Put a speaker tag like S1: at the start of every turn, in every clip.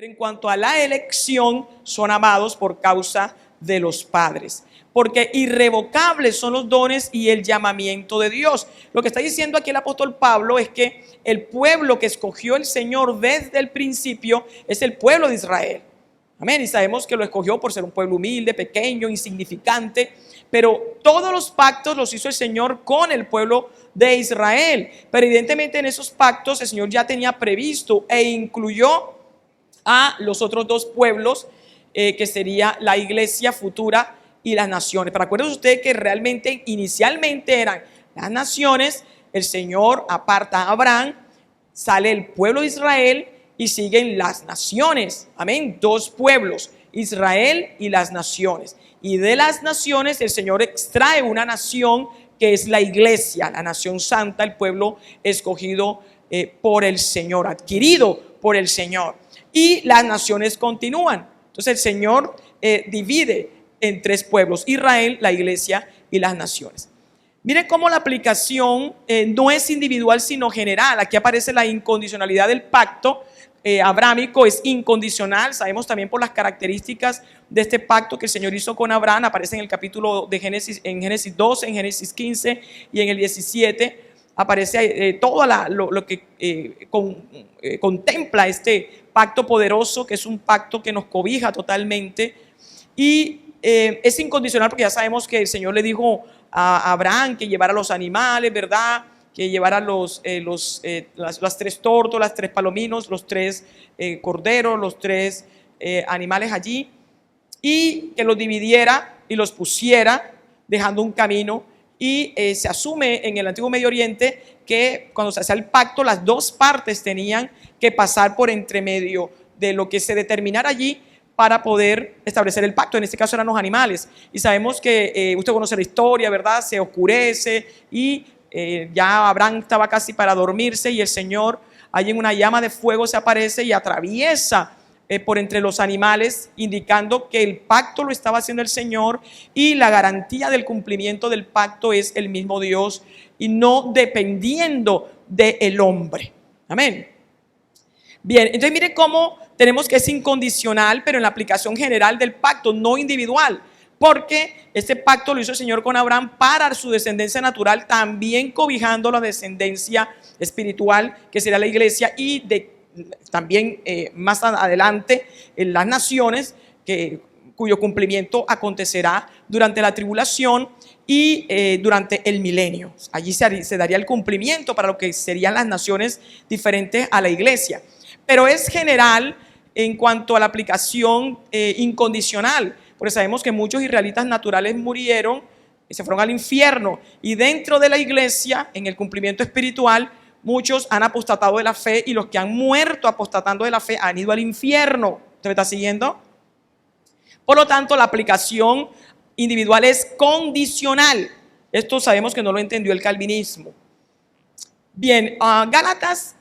S1: En cuanto a la elección, son amados por causa de los padres, porque irrevocables son los dones y el llamamiento de Dios. Lo que está diciendo aquí el apóstol Pablo es que el pueblo que escogió el Señor desde el principio es el pueblo de Israel. Amén. Y sabemos que lo escogió por ser un pueblo humilde, pequeño, insignificante, pero todos los pactos los hizo el Señor con el pueblo de Israel. Pero evidentemente en esos pactos el Señor ya tenía previsto e incluyó a los otros dos pueblos, que sería la iglesia futura y las naciones. Pero acuérdense ustedes que realmente inicialmente eran las naciones, el Señor aparta a Abraham, sale el pueblo de Israel y siguen las naciones. Amén. Dos pueblos, Israel y las naciones. Y de las naciones el Señor extrae una nación que es la iglesia, la nación santa, el pueblo escogido por el Señor, adquirido por el Señor. Y las naciones continúan. Entonces el Señor divide en tres pueblos: Israel, la iglesia y las naciones. Miren cómo la aplicación no es individual sino general. Aquí aparece la incondicionalidad del pacto abrámico, es incondicional. Sabemos también por las características de este pacto que el Señor hizo con Abraham. Aparece en el capítulo de Génesis, en Génesis 12, en Génesis 15 y en el 17. Aparece todo lo que contempla este pacto poderoso, que es un pacto que nos cobija totalmente. Y es incondicional porque ya sabemos que el Señor le dijo a Abraham que llevara los animales, ¿verdad? Que llevara las tres tortos, las tres palominos, los tres corderos, los tres animales allí, y que los dividiera y los pusiera dejando un camino. Y se asume en el antiguo Medio Oriente que cuando se hacía el pacto, las dos partes tenían que pasar por entre medio de lo que se determinara allí para poder establecer el pacto. En este caso eran los animales. Y sabemos que usted conoce la historia, ¿verdad? Se oscurece y ya Abraham estaba casi para dormirse, y el Señor allí en una llama de fuego se aparece y atraviesa por entre los animales, indicando que el pacto lo estaba haciendo el Señor y la garantía del cumplimiento del pacto es el mismo Dios y no dependiendo del hombre. Amén. Bien, entonces mire cómo tenemos que es incondicional, pero en la aplicación general del pacto, no individual, porque este pacto lo hizo el Señor con Abraham para su descendencia natural, también cobijando la descendencia espiritual que será la iglesia, y también más adelante en las naciones, cuyo cumplimiento acontecerá durante la tribulación y durante el milenio. Allí se daría el cumplimiento para lo que serían las naciones diferentes a la iglesia. Pero es general en cuanto a la aplicación incondicional, porque sabemos que muchos israelitas naturales murieron y se fueron al infierno, y dentro de la iglesia, en el cumplimiento espiritual, muchos han apostatado de la fe, y los que han muerto apostatando de la fe han ido al infierno. ¿Usted me está siguiendo? Por lo tanto, la aplicación individual es condicional. Esto sabemos que no lo entendió el calvinismo. Bien, Gálatas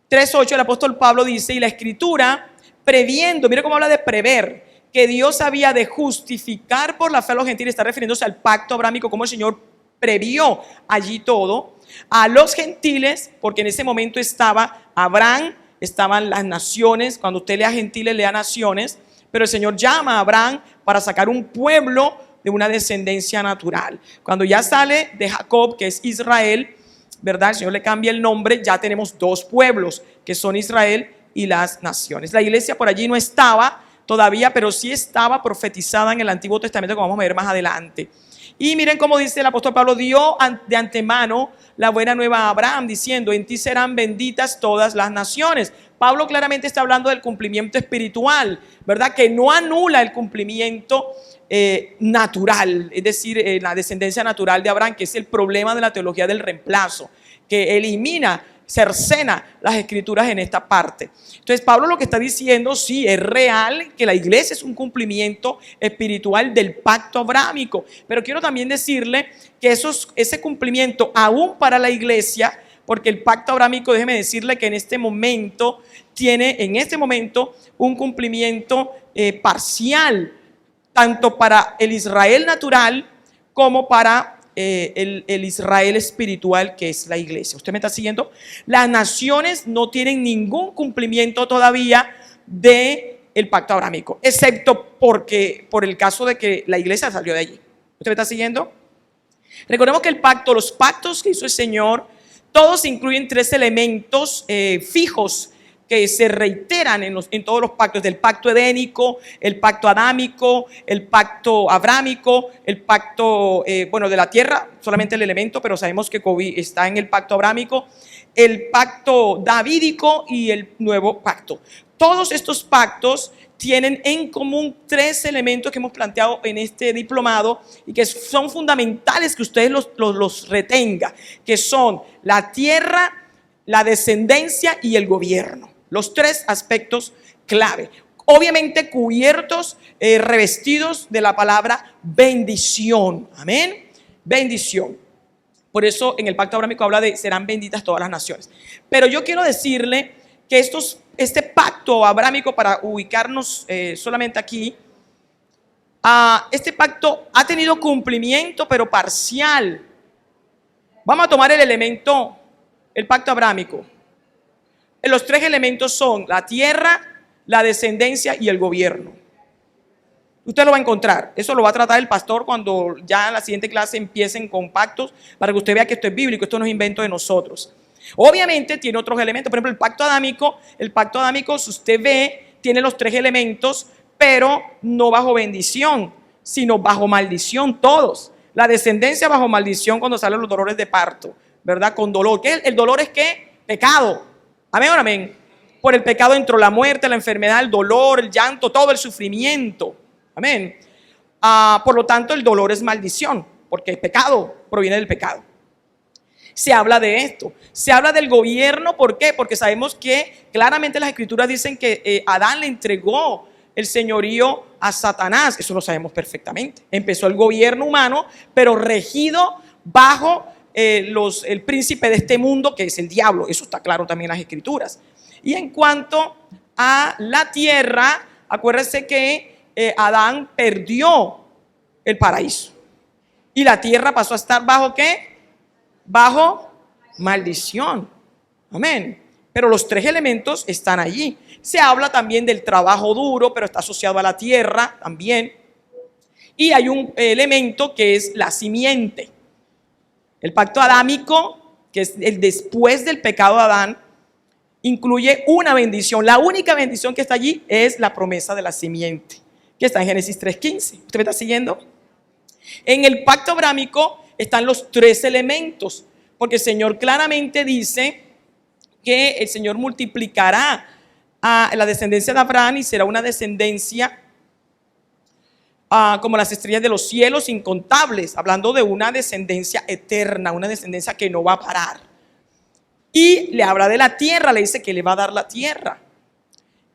S1: 3:8, el apóstol Pablo dice: y la escritura, previendo, mire cómo habla de prever, que Dios había de justificar por la fe a los gentiles, está refiriéndose al pacto abrámico, como el Señor previó allí todo, a los gentiles, porque en ese momento estaba Abraham, estaban las naciones. Cuando usted lea gentiles, lea naciones, pero el Señor llama a Abraham para sacar un pueblo de una descendencia natural. Cuando ya sale de Jacob, que es Israel, ¿verdad? El Señor le cambia el nombre, ya tenemos dos pueblos, que son Israel y las naciones. La iglesia por allí no estaba todavía, pero sí estaba profetizada en el Antiguo Testamento, como vamos a ver más adelante. Y miren cómo dice el apóstol Pablo: dio de antemano la buena nueva a Abraham, diciendo: en ti serán benditas todas las naciones. Pablo claramente está hablando del cumplimiento espiritual, ¿verdad? Que no anula el cumplimiento natural, es decir, la descendencia natural de Abraham, que es el problema de la teología del reemplazo, que elimina, cercena las escrituras en esta parte. Entonces Pablo lo que está diciendo, sí, es real que la iglesia es un cumplimiento espiritual del pacto abrámico, pero quiero también decirle que ese cumplimiento aún para la iglesia, porque el pacto abrámico, déjeme decirle que en este momento tiene un cumplimiento parcial, tanto para el Israel natural como para el Israel espiritual, que es la iglesia. ¿Usted me está siguiendo? Las naciones no tienen ningún cumplimiento todavía, del pacto abrámico, excepto por el caso de que la iglesia salió de allí. ¿Usted me está siguiendo? Recordemos que los pactos que hizo el Señor, todos incluyen tres elementos fijos que se reiteran en todos los pactos: del pacto edénico, el pacto adámico, el pacto abrámico, el pacto, de la tierra, solamente el elemento, pero sabemos que está en el pacto abrámico, el pacto davídico y el nuevo pacto. Todos estos pactos tienen en común tres elementos que hemos planteado en este diplomado y que son fundamentales que ustedes los retengan, que son la tierra, la descendencia y el gobierno. Los tres aspectos clave. Obviamente cubiertos, revestidos de la palabra bendición. Amén. Bendición. Por eso en el pacto abrámico habla de serán benditas todas las naciones. Pero yo quiero decirle que este pacto abrámico, para ubicarnos solamente aquí, este pacto ha tenido cumplimiento, pero parcial. Vamos a tomar el pacto abrámico. Los tres elementos son la tierra, la descendencia y el gobierno. Usted lo va a encontrar. Eso lo va a tratar el pastor cuando ya en la siguiente clase empiecen con pactos, para que usted vea que esto es bíblico, esto no es invento de nosotros. Obviamente tiene otros elementos. Por ejemplo, el pacto adámico, si usted ve, tiene los tres elementos, pero no bajo bendición, sino bajo maldición todos. La descendencia bajo maldición cuando salen los dolores de parto, ¿verdad? Con dolor. ¿El dolor es qué? Pecado. Amén o amén. Por el pecado entró la muerte, la enfermedad, el dolor, el llanto, todo el sufrimiento. Amén. Por lo tanto, el dolor es maldición, porque el pecado proviene del pecado. Se habla de esto. Se habla del gobierno. ¿Por qué? Porque sabemos que claramente las escrituras dicen que Adán le entregó el señorío a Satanás. Eso lo sabemos perfectamente. Empezó el gobierno humano, pero regido bajo el príncipe de este mundo, que es el diablo. Eso está claro también en las escrituras. Y en cuanto a la tierra, acuérdense que Adán perdió el paraíso y la tierra pasó a estar bajo ¿qué? Bajo maldición. Amén. Pero los tres elementos están allí. Se habla también del trabajo duro, pero está asociado a la tierra también. Y hay un elemento que es la simiente. El pacto adámico, que es el después del pecado de Adán, incluye una bendición. La única bendición que está allí es la promesa de la simiente, que está en Génesis 3:15. ¿Usted me está siguiendo? En el pacto abrámico están los tres elementos, porque el Señor claramente dice que el Señor multiplicará a la descendencia de Abraham y será una descendencia como las estrellas de los cielos, incontables, hablando de una descendencia eterna, una descendencia que no va a parar. Y le habla de la tierra, le dice que le va a dar la tierra.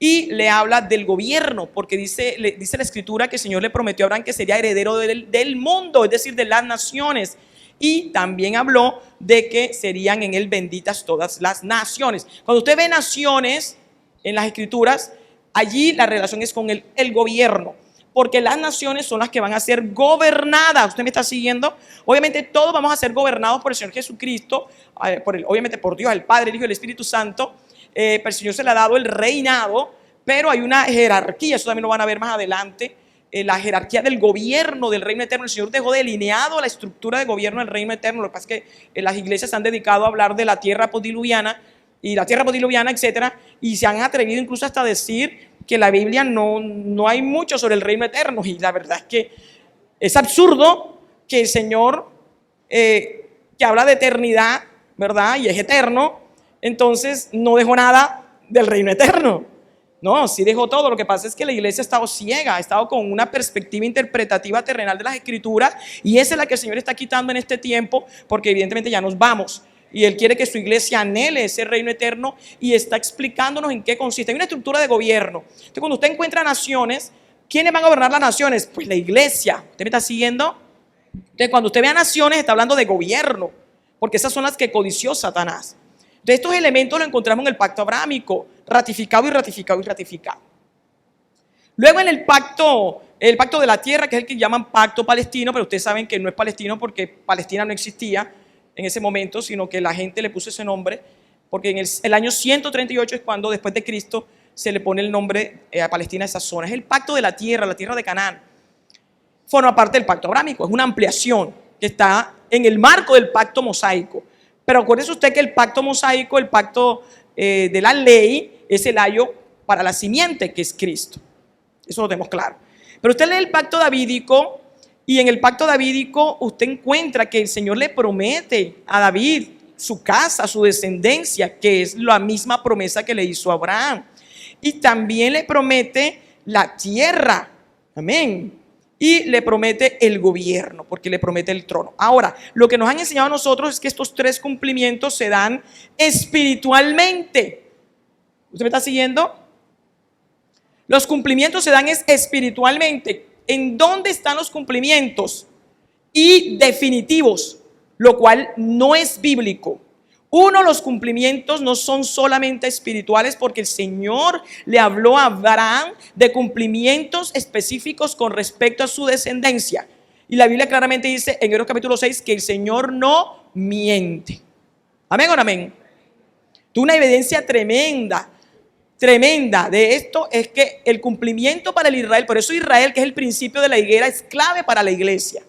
S1: Y le habla del gobierno, porque dice la escritura que el Señor le prometió a Abraham que sería heredero del mundo, es decir, de las naciones. Y también habló de que serían en él benditas todas las naciones. Cuando usted ve naciones en las escrituras, allí la relación es con el gobierno, porque las naciones son las que van a ser gobernadas. ¿Usted me está siguiendo? Obviamente todos vamos a ser gobernados por el Señor Jesucristo, obviamente por Dios, el Padre, el Hijo y el Espíritu Santo. Pero el Señor se le ha dado el reinado, pero hay una jerarquía, eso también lo van a ver más adelante, la jerarquía del gobierno del reino eterno. El Señor dejó delineado la estructura de gobierno del reino eterno. Lo que pasa es que las iglesias se han dedicado a hablar de la tierra postdiluviana y la tierra postdiluviana, etcétera, y se han atrevido incluso hasta a decir que la Biblia no hay mucho sobre el reino eterno. Y la verdad es que es absurdo que el Señor, que habla de eternidad, ¿verdad? Y es eterno, entonces no dejó nada del reino eterno. No, sí dejó todo. Lo que pasa es que la iglesia ha estado ciega, ha estado con una perspectiva interpretativa terrenal de las escrituras, y esa es la que el Señor está quitando en este tiempo, porque evidentemente ya nos vamos. Y Él quiere que su iglesia anhele ese reino eterno y está explicándonos en qué consiste. Hay una estructura de gobierno. Entonces, cuando usted encuentra naciones, ¿quiénes van a gobernar las naciones? Pues la iglesia. ¿Usted me está siguiendo? Entonces, cuando usted vea naciones, está hablando de gobierno, porque esas son las que codició Satanás. De estos elementos lo encontramos en el pacto abrámico, ratificado y ratificado y ratificado. Luego en el pacto de la tierra, que es el que llaman pacto palestino, pero ustedes saben que no es palestino porque Palestina no existía en ese momento, sino que la gente le puso ese nombre, porque en el año 138 es cuando después de Cristo se le pone el nombre a Palestina a esa zona. Es el pacto de la tierra de Canaán. Forma parte del pacto abrámico, es una ampliación que está en el marco del pacto mosaico. Pero acuérdese usted que el pacto mosaico, el pacto de la ley, es el ayo para la simiente, que es Cristo. Eso lo tenemos claro. Pero usted lee el pacto davídico, y en el pacto davídico usted encuentra que el Señor le promete a David su casa, su descendencia, que es la misma promesa que le hizo a Abraham. Y también le promete la tierra, amén. Y le promete el gobierno, porque le promete el trono. Ahora, lo que nos han enseñado a nosotros es que estos tres cumplimientos se dan espiritualmente. ¿Usted me está siguiendo? Los cumplimientos se dan espiritualmente. ¿En dónde están los cumplimientos? Y definitivos, lo cual no es bíblico. Uno, los cumplimientos no son solamente espirituales, porque el Señor le habló a Abraham de cumplimientos específicos con respecto a su descendencia. Y la Biblia claramente dice en Hebreos capítulo 6 que el Señor no miente. Amén o no amén. Una evidencia tremenda de esto es que el cumplimiento para el Israel, por eso Israel, que es el principio de la higuera, es clave para la iglesia.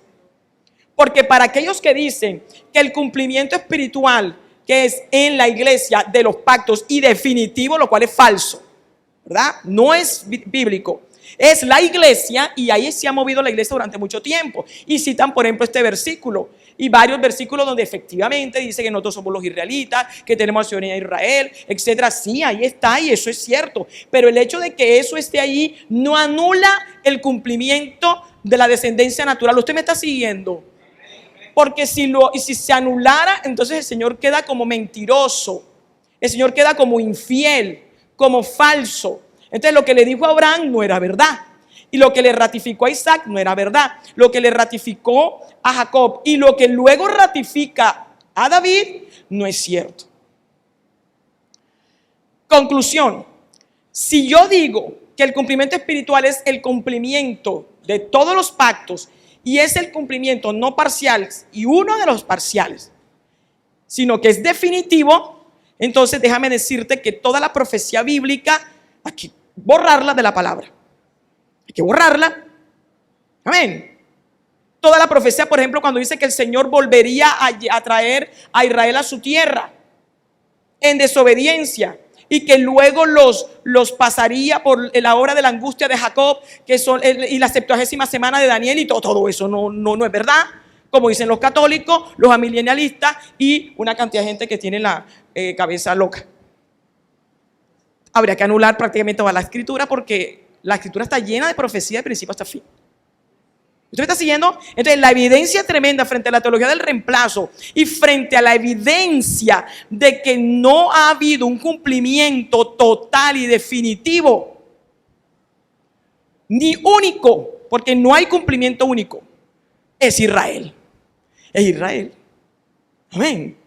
S1: Porque para aquellos que dicen que el cumplimiento espiritual que es en la iglesia de los pactos y definitivo, lo cual es falso, ¿verdad? No es bíblico. Es la iglesia, y ahí se ha movido la iglesia durante mucho tiempo. Y citan, por ejemplo, este versículo y varios versículos donde efectivamente dice que nosotros somos los israelitas, que tenemos la ciudadanía de Israel, etcétera. Sí, ahí está, y eso es cierto. Pero el hecho de que eso esté ahí no anula el cumplimiento de la descendencia natural. ¿Usted me está siguiendo? Porque si se anulara, entonces el Señor queda como mentiroso. El Señor queda como infiel, como falso. Entonces lo que le dijo a Abraham no era verdad. Y lo que le ratificó a Isaac no era verdad. Lo que le ratificó a Jacob y lo que luego ratifica a David no es cierto. Conclusión. Si yo digo que el cumplimiento espiritual es el cumplimiento de todos los pactos y es el cumplimiento no parcial y uno de los parciales, sino que es definitivo, entonces déjame decirte que toda la profecía bíblica hay que borrarla de la palabra. Hay que borrarla. Amén. Toda la profecía, por ejemplo, cuando dice que el Señor volvería a traer a Israel a su tierra en desobediencia y que luego los pasaría por la hora de la angustia de Jacob, que son y la 70ª semana de Daniel, y todo eso no es verdad, como dicen los católicos, los amilenialistas y una cantidad de gente que tiene la cabeza loca. Habría que anular prácticamente toda la escritura, porque la escritura está llena de profecía de principio hasta fin. ¿Usted me está siguiendo? Entonces, la evidencia tremenda frente a la teología del reemplazo y frente a la evidencia de que no ha habido un cumplimiento total y definitivo, ni único, porque no hay cumplimiento único, es Israel. Es Israel. Amén.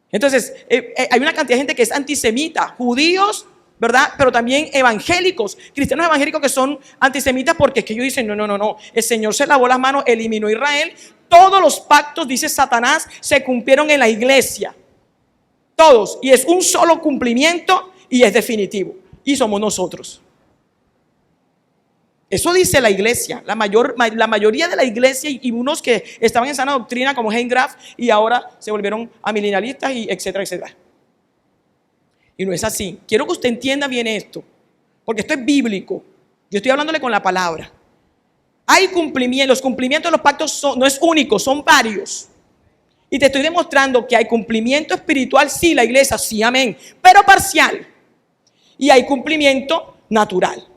S1: Entonces, hay una cantidad de gente que es antisemita, judíos, ¿verdad? Pero también evangélicos, cristianos evangélicos que son antisemitas, porque es que ellos dicen, no, el Señor se lavó las manos, eliminó a Israel. Todos los pactos, dice Satanás, se cumplieron en la iglesia. Todos. Y es un solo cumplimiento y es definitivo. Y somos nosotros. Eso dice la iglesia, la mayoría de la iglesia, y unos que estaban en sana doctrina como Hein Graf y ahora se volvieron amilenialistas y etcétera, etcétera. Y no es así. Quiero que usted entienda bien esto, porque esto es bíblico. Yo estoy hablándole con la palabra. Hay cumplimientos, los cumplimientos de los pactos no es único, son varios. Y te estoy demostrando que hay cumplimiento espiritual, sí, la iglesia, sí, amén, pero parcial. Y hay cumplimiento natural.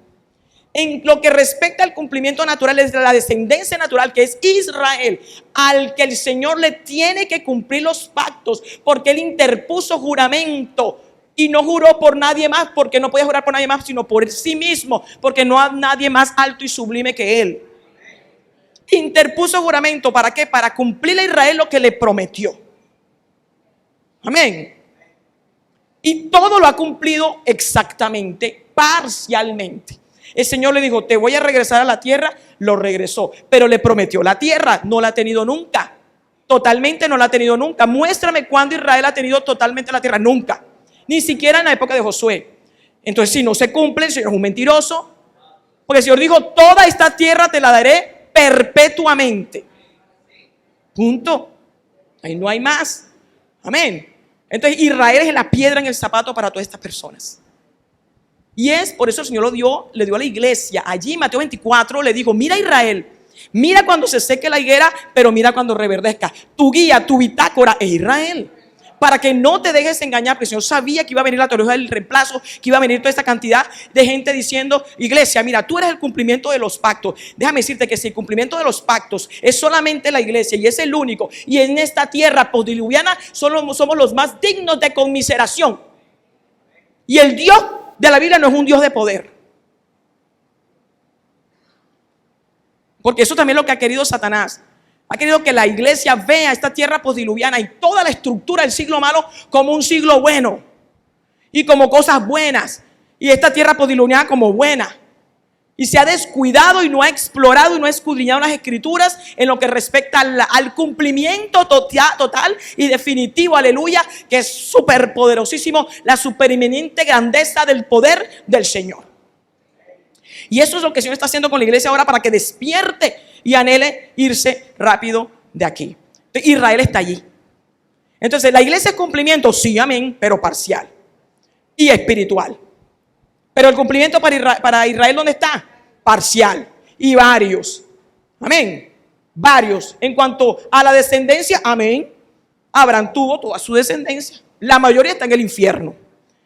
S1: En lo que respecta al cumplimiento natural, es la descendencia natural, que es Israel, al que el Señor le tiene que cumplir los pactos, porque Él interpuso juramento. Y no juró por nadie más, porque no podía jurar por nadie más, sino por sí mismo, porque no hay nadie más alto y sublime que Él. Interpuso juramento, ¿para qué? Para cumplir a Israel lo que le prometió. Amén. Y todo lo ha cumplido exactamente, parcialmente. El Señor le dijo, te voy a regresar a la tierra, lo regresó, pero le prometió la tierra, no la ha tenido nunca. Totalmente no la ha tenido nunca. Muéstrame cuándo Israel ha tenido totalmente la tierra, nunca. Ni siquiera en la época de Josué. Entonces, si no se cumple, el Señor es un mentiroso. Porque el Señor dijo, toda esta tierra te la daré perpetuamente. Punto. Ahí no hay más. Amén. Entonces, Israel es la piedra en el zapato para todas estas personas. Y es por eso el Señor le dio a la iglesia. Allí, Mateo 24, le dijo, mira Israel, mira cuando se seque la higuera, pero mira cuando reverdezca. Tu guía, tu bitácora es Israel. Para que no te dejes engañar, porque el Señor sabía que iba a venir la teología del reemplazo, que iba a venir toda esta cantidad de gente diciendo, iglesia, mira, tú eres el cumplimiento de los pactos. Déjame decirte que si el cumplimiento de los pactos es solamente la iglesia y es el único, y en esta tierra postdiluviana somos los más dignos de conmiseración. Y el Dios de la Biblia no es un Dios de poder. Porque eso también es lo que ha querido Satanás. Ha querido que la iglesia vea esta tierra postdiluviana y toda la estructura del siglo malo como un siglo bueno y como cosas buenas, y esta tierra postdiluviana como buena. Y se ha descuidado y no ha explorado y no ha escudriñado las escrituras en lo que respecta al cumplimiento total y definitivo, aleluya, que es súper poderosísimo, la supereminente grandeza del poder del Señor. Y eso es lo que el Señor está haciendo con la iglesia ahora, para que despierte y anhele irse rápido de aquí. Entonces, Israel está allí. Entonces, la iglesia es cumplimiento, sí, amén, pero parcial y espiritual. Pero el cumplimiento para Israel, ¿dónde está? Parcial y varios. Amén. Varios. En cuanto a la descendencia, amén. Abraham tuvo toda su descendencia. La mayoría está en el infierno.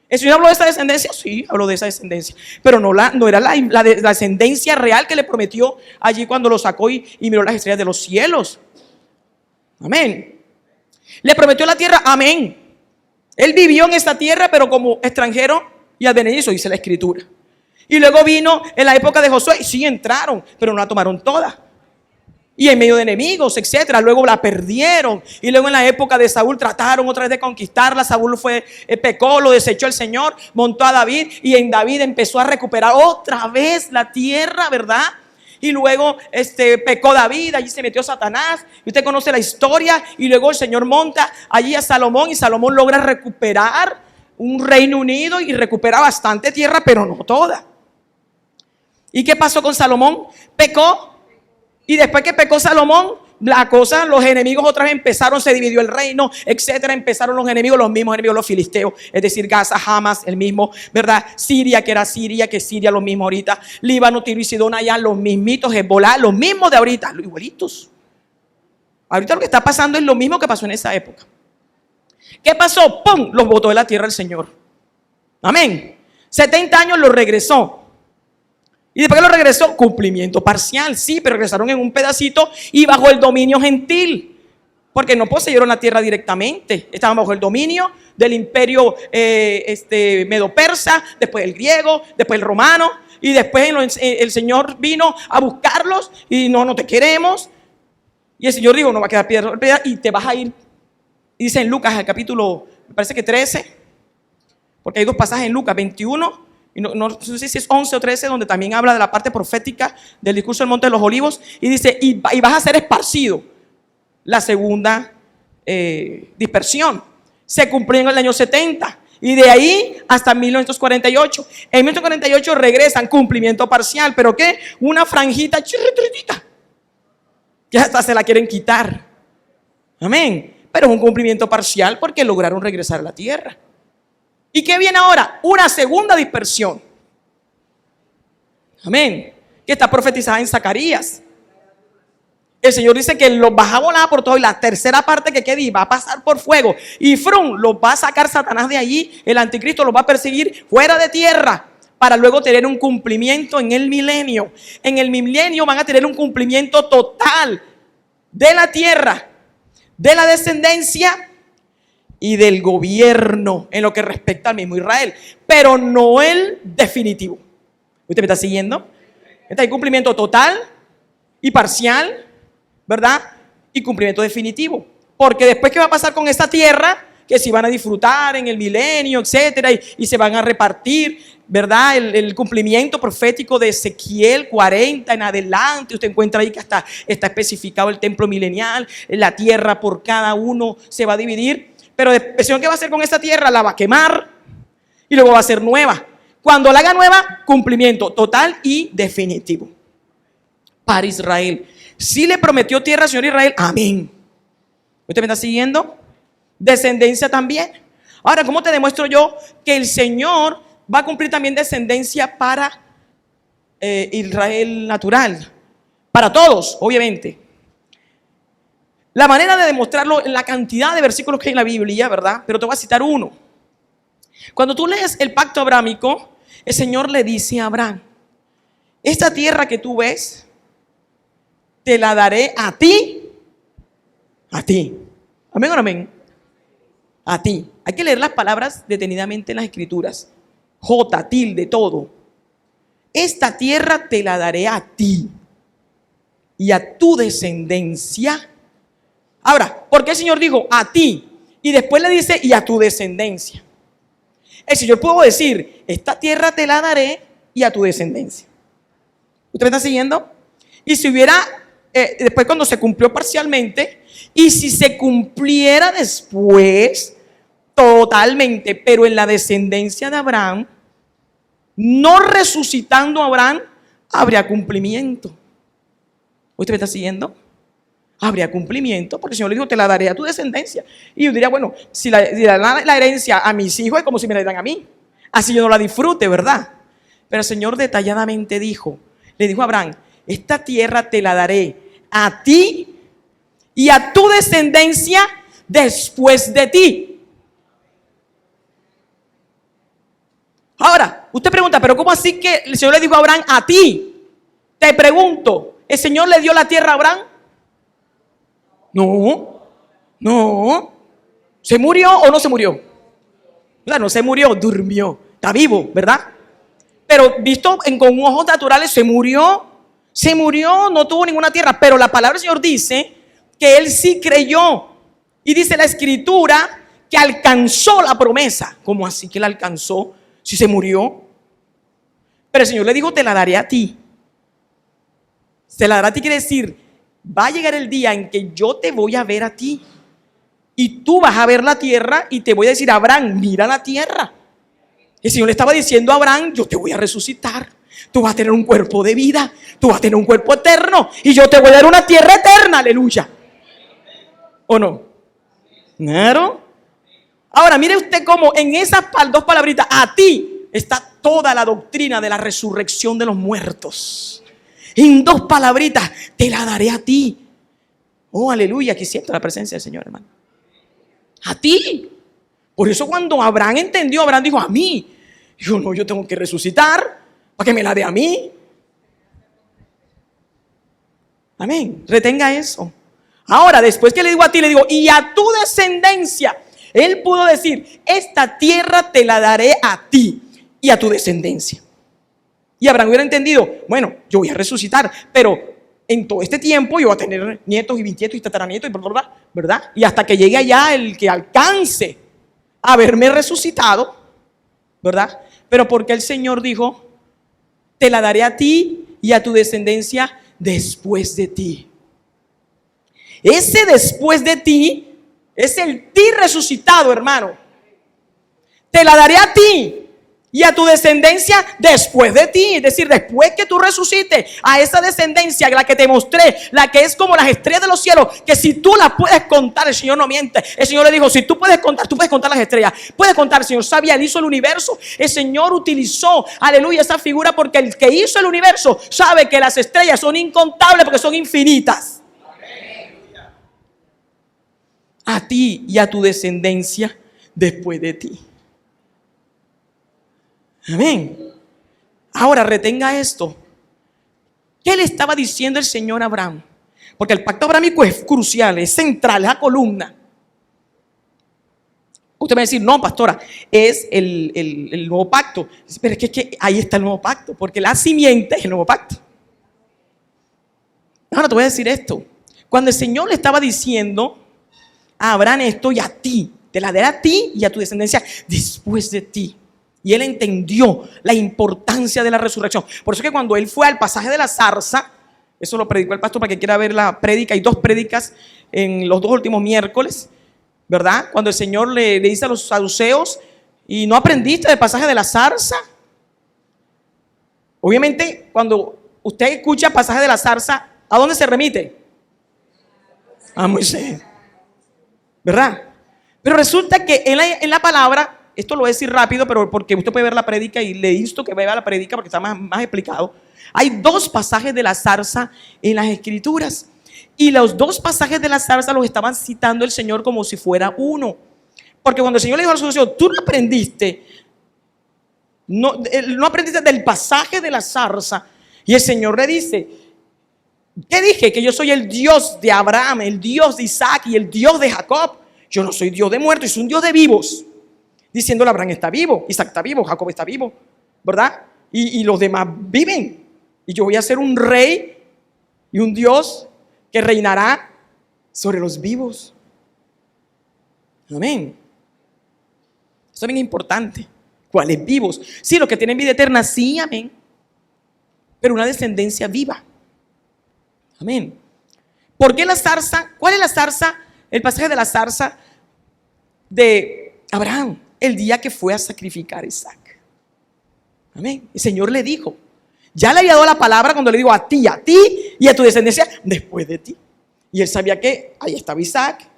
S1: ¿El Señor habló de esa descendencia? Sí, habló de esa descendencia. Pero no era la descendencia real que le prometió allí cuando lo sacó y miró las estrellas de los cielos. Amén. Le prometió la tierra, amén. Él vivió en esta tierra, pero como extranjero y advenedizo, dice la escritura. Y luego vino en la época de Josué, y sí entraron, pero no la tomaron toda. Y en medio de enemigos, etcétera. Luego la perdieron. Y luego en la época de Saúl trataron otra vez de conquistarla. Saúl pecó, lo desechó el Señor, montó a David, y en David empezó a recuperar otra vez la tierra, ¿verdad? Y luego pecó David, allí se metió Satanás. Y usted conoce la historia. Y luego el Señor monta allí a Salomón, y Salomón logra recuperar un Reino Unido y recupera bastante tierra, pero no toda. ¿Y qué pasó con Salomón? Pecó. Y después que pecó Salomón, los enemigos otra vez empezaron, se dividió el reino, etcétera. Empezaron los enemigos, los mismos enemigos, los filisteos, es decir, Gaza, Hamas, el mismo, ¿verdad? Siria, que era Siria, que Siria, los mismos ahorita. Líbano, Tiro y Sidón, allá, los mismitos, Hezbolá, los mismos de ahorita, los igualitos. Ahorita lo que está pasando es lo mismo que pasó en esa época. ¿Qué pasó? ¡Pum! Los botó de la tierra el Señor. Amén. 70 años los regresó. Y después que lo regresó, cumplimiento parcial, sí, pero regresaron en un pedacito y bajo el dominio gentil, porque no poseyeron la tierra directamente. Estaban bajo el dominio del imperio medo-persa, después el griego, después el romano, y después el Señor vino a buscarlos y no te queremos. Y el Señor dijo, no va a quedar piedra y te vas a ir. Y dice en Lucas, el capítulo, me parece que 13, porque hay dos pasajes en Lucas 21. Y no sé si es 11 o 13, donde también habla de la parte profética del discurso del Monte de los Olivos. Y dice, y vas a ser esparcido. La segunda dispersión se cumplió en el año 70. Y de ahí hasta 1948. En 1948 regresan, cumplimiento parcial. ¿Pero qué? Una franjita chirritritita, que hasta se la quieren quitar. Amén. Pero es un cumplimiento parcial porque lograron regresar a la tierra. ¿Y qué viene ahora? Una segunda dispersión. Amén. Que está profetizada en Zacarías. El Señor dice que los va a volar por todo, y la tercera parte que quede va a pasar por fuego. Y los va a sacar Satanás de allí. El anticristo los va a perseguir fuera de tierra, para luego tener un cumplimiento en el milenio. En el milenio van a tener un cumplimiento total de la tierra, de la descendencia y del gobierno en lo que respecta al mismo Israel, pero no el definitivo. ¿Usted me está siguiendo? Está el cumplimiento total y parcial, ¿verdad? Y cumplimiento definitivo. Porque después, ¿qué va a pasar con esta tierra? Que si van a disfrutar en el milenio, etcétera, y se van a repartir, ¿verdad? El cumplimiento profético de Ezequiel 40 en adelante. Usted encuentra ahí que hasta está especificado el templo milenial, la tierra por cada uno se va a dividir. Pero el Señor, ¿qué va a hacer con esta tierra? La va a quemar y luego va a ser nueva. Cuando la haga nueva, cumplimiento total y definitivo. Para Israel. Si le prometió tierra al Señor Israel, amén. ¿Usted me está siguiendo? Descendencia también. Ahora, ¿cómo te demuestro yo que el Señor va a cumplir también descendencia para Israel natural? Para todos, obviamente. La manera de demostrarlo en la cantidad de versículos que hay en la Biblia, ¿verdad? Pero te voy a citar uno. Cuando tú lees el pacto abrámico, el Señor le dice a Abraham: esta tierra que tú ves, te la daré a ti. A ti. Amén o no amén. A ti. Hay que leer las palabras detenidamente en las escrituras. J, tilde, todo. Esta tierra te la daré a ti y a tu descendencia. Ahora, ¿por qué el Señor dijo a ti? Y después le dice y a tu descendencia. El Señor pudo decir: esta tierra te la daré y a tu descendencia. ¿Usted me está siguiendo? Y si hubiera, después cuando se cumplió parcialmente, y si se cumpliera después totalmente, pero en la descendencia de Abraham, no resucitando a Abraham, habría cumplimiento. ¿Usted me está siguiendo? Habría cumplimiento, porque el Señor le dijo: te la daré a tu descendencia. Y yo diría: bueno, si la herencia a mis hijos, es como si me la dieran a mí. Así yo no la disfrute, ¿verdad? Pero el Señor detalladamente le dijo a Abraham: esta tierra te la daré a ti y a tu descendencia después de ti. Ahora, usted pregunta: ¿pero cómo así que el Señor le dijo a Abraham a ti? Te pregunto, ¿el Señor le dio la tierra a Abraham? No. ¿Se murió o no se murió? Claro, no se murió, durmió. Está vivo, ¿verdad? Pero visto con ojos naturales, se murió, no tuvo ninguna tierra. Pero la palabra del Señor dice que él sí creyó. Y dice la escritura que alcanzó la promesa. ¿Cómo así que la alcanzó si se murió? Pero el Señor le dijo: te la daré a ti. Se la dará a ti quiere decir: va a llegar el día en que yo te voy a ver a ti. Y tú vas a ver la tierra y te voy a decir: Abraham, mira la tierra. El Señor le estaba diciendo a Abraham: yo te voy a resucitar. Tú vas a tener un cuerpo de vida. Tú vas a tener un cuerpo eterno. Y yo te voy a dar una tierra eterna. Aleluya. ¿O no? Claro. Ahora, mire usted cómo en esas dos palabritas, a ti, está toda la doctrina de la resurrección de los muertos. En dos palabritas, te la daré a ti. Oh, aleluya, aquí siento la presencia del Señor, hermano. A ti. Por eso cuando Abraham entendió, Abraham dijo: a mí. Yo tengo que resucitar para que me la dé a mí. Amén. Retenga eso. Ahora, después que le digo a ti, le digo: y a tu descendencia. Él pudo decir: esta tierra te la daré a ti y a tu descendencia. Y Abraham hubiera entendido: bueno, yo voy a resucitar, pero en todo este tiempo yo voy a tener nietos y bisnietos y tataranietos, ¿verdad? Y hasta que llegue allá el que alcance a verme resucitado, ¿verdad? Pero porque el Señor dijo: te la daré a ti y a tu descendencia después de ti. Ese después de ti es el ti resucitado, hermano. Te la daré a ti y a tu descendencia después de ti. Es decir, después que tú resucites, a esa descendencia, la que te mostré, la que es como las estrellas de los cielos, que si tú las puedes contar, el Señor no miente. El Señor le dijo: si tú puedes contar las estrellas. Puedes contar. El Señor sabía, Él hizo el universo. El Señor utilizó, aleluya, esa figura, porque el que hizo el universo sabe que las estrellas son incontables porque son infinitas. A ti y a tu descendencia después de ti. Amén. Ahora retenga esto. ¿Qué le estaba diciendo el Señor a Abraham? Porque el pacto abrámico es crucial, es central, es la columna. Usted va a decir: no, pastora, es el nuevo pacto. Pero es que ahí está el nuevo pacto, porque la simiente es el nuevo pacto. Ahora te voy a decir esto. Cuando el Señor le estaba diciendo a Abraham esto: y a ti, te la daré a ti y a tu descendencia después de ti. Y él entendió la importancia de la resurrección. Por eso que cuando él fue al pasaje de la zarza, eso lo predicó el pastor para que quiera ver la prédica. Hay 2 prédicas en los 2 últimos miércoles, ¿verdad? Cuando el Señor le dice a los saduceos: ¿y no aprendiste del pasaje de la zarza? Obviamente, cuando usted escucha pasaje de la zarza, ¿a dónde se remite? A Moisés, ¿verdad? Pero resulta que en la palabra, esto lo voy a decir rápido, pero porque usted puede ver la prédica y le insto que vea la prédica porque está más explicado. Hay dos pasajes de la zarza en las Escrituras. Y los dos pasajes de la zarza los estaban citando el Señor como si fuera uno. Porque cuando el Señor le dijo al socio, tú no aprendiste, no aprendiste del pasaje de la zarza. Y el Señor le dice, ¿qué dije? Que yo soy el Dios de Abraham, el Dios de Isaac y el Dios de Jacob. Yo no soy Dios de muertos, yo soy un Dios de vivos. Diciéndole, Abraham está vivo, Isaac está vivo, Jacob está vivo, ¿verdad? Y los demás viven. Y yo voy a ser un rey y un Dios que reinará sobre los vivos. Amén. Eso también es importante. ¿Cuáles vivos? Sí, los que tienen vida eterna, sí, amén. Pero una descendencia viva. Amén. ¿Por qué la zarza? ¿Cuál es la zarza? El pasaje de la zarza de Abraham, el día que fue a sacrificar a Isaac. Amén. El Señor le dijo, ya le había dado la palabra cuando le digo a ti y a tu descendencia después de ti. Y él sabía que ahí estaba Isaac,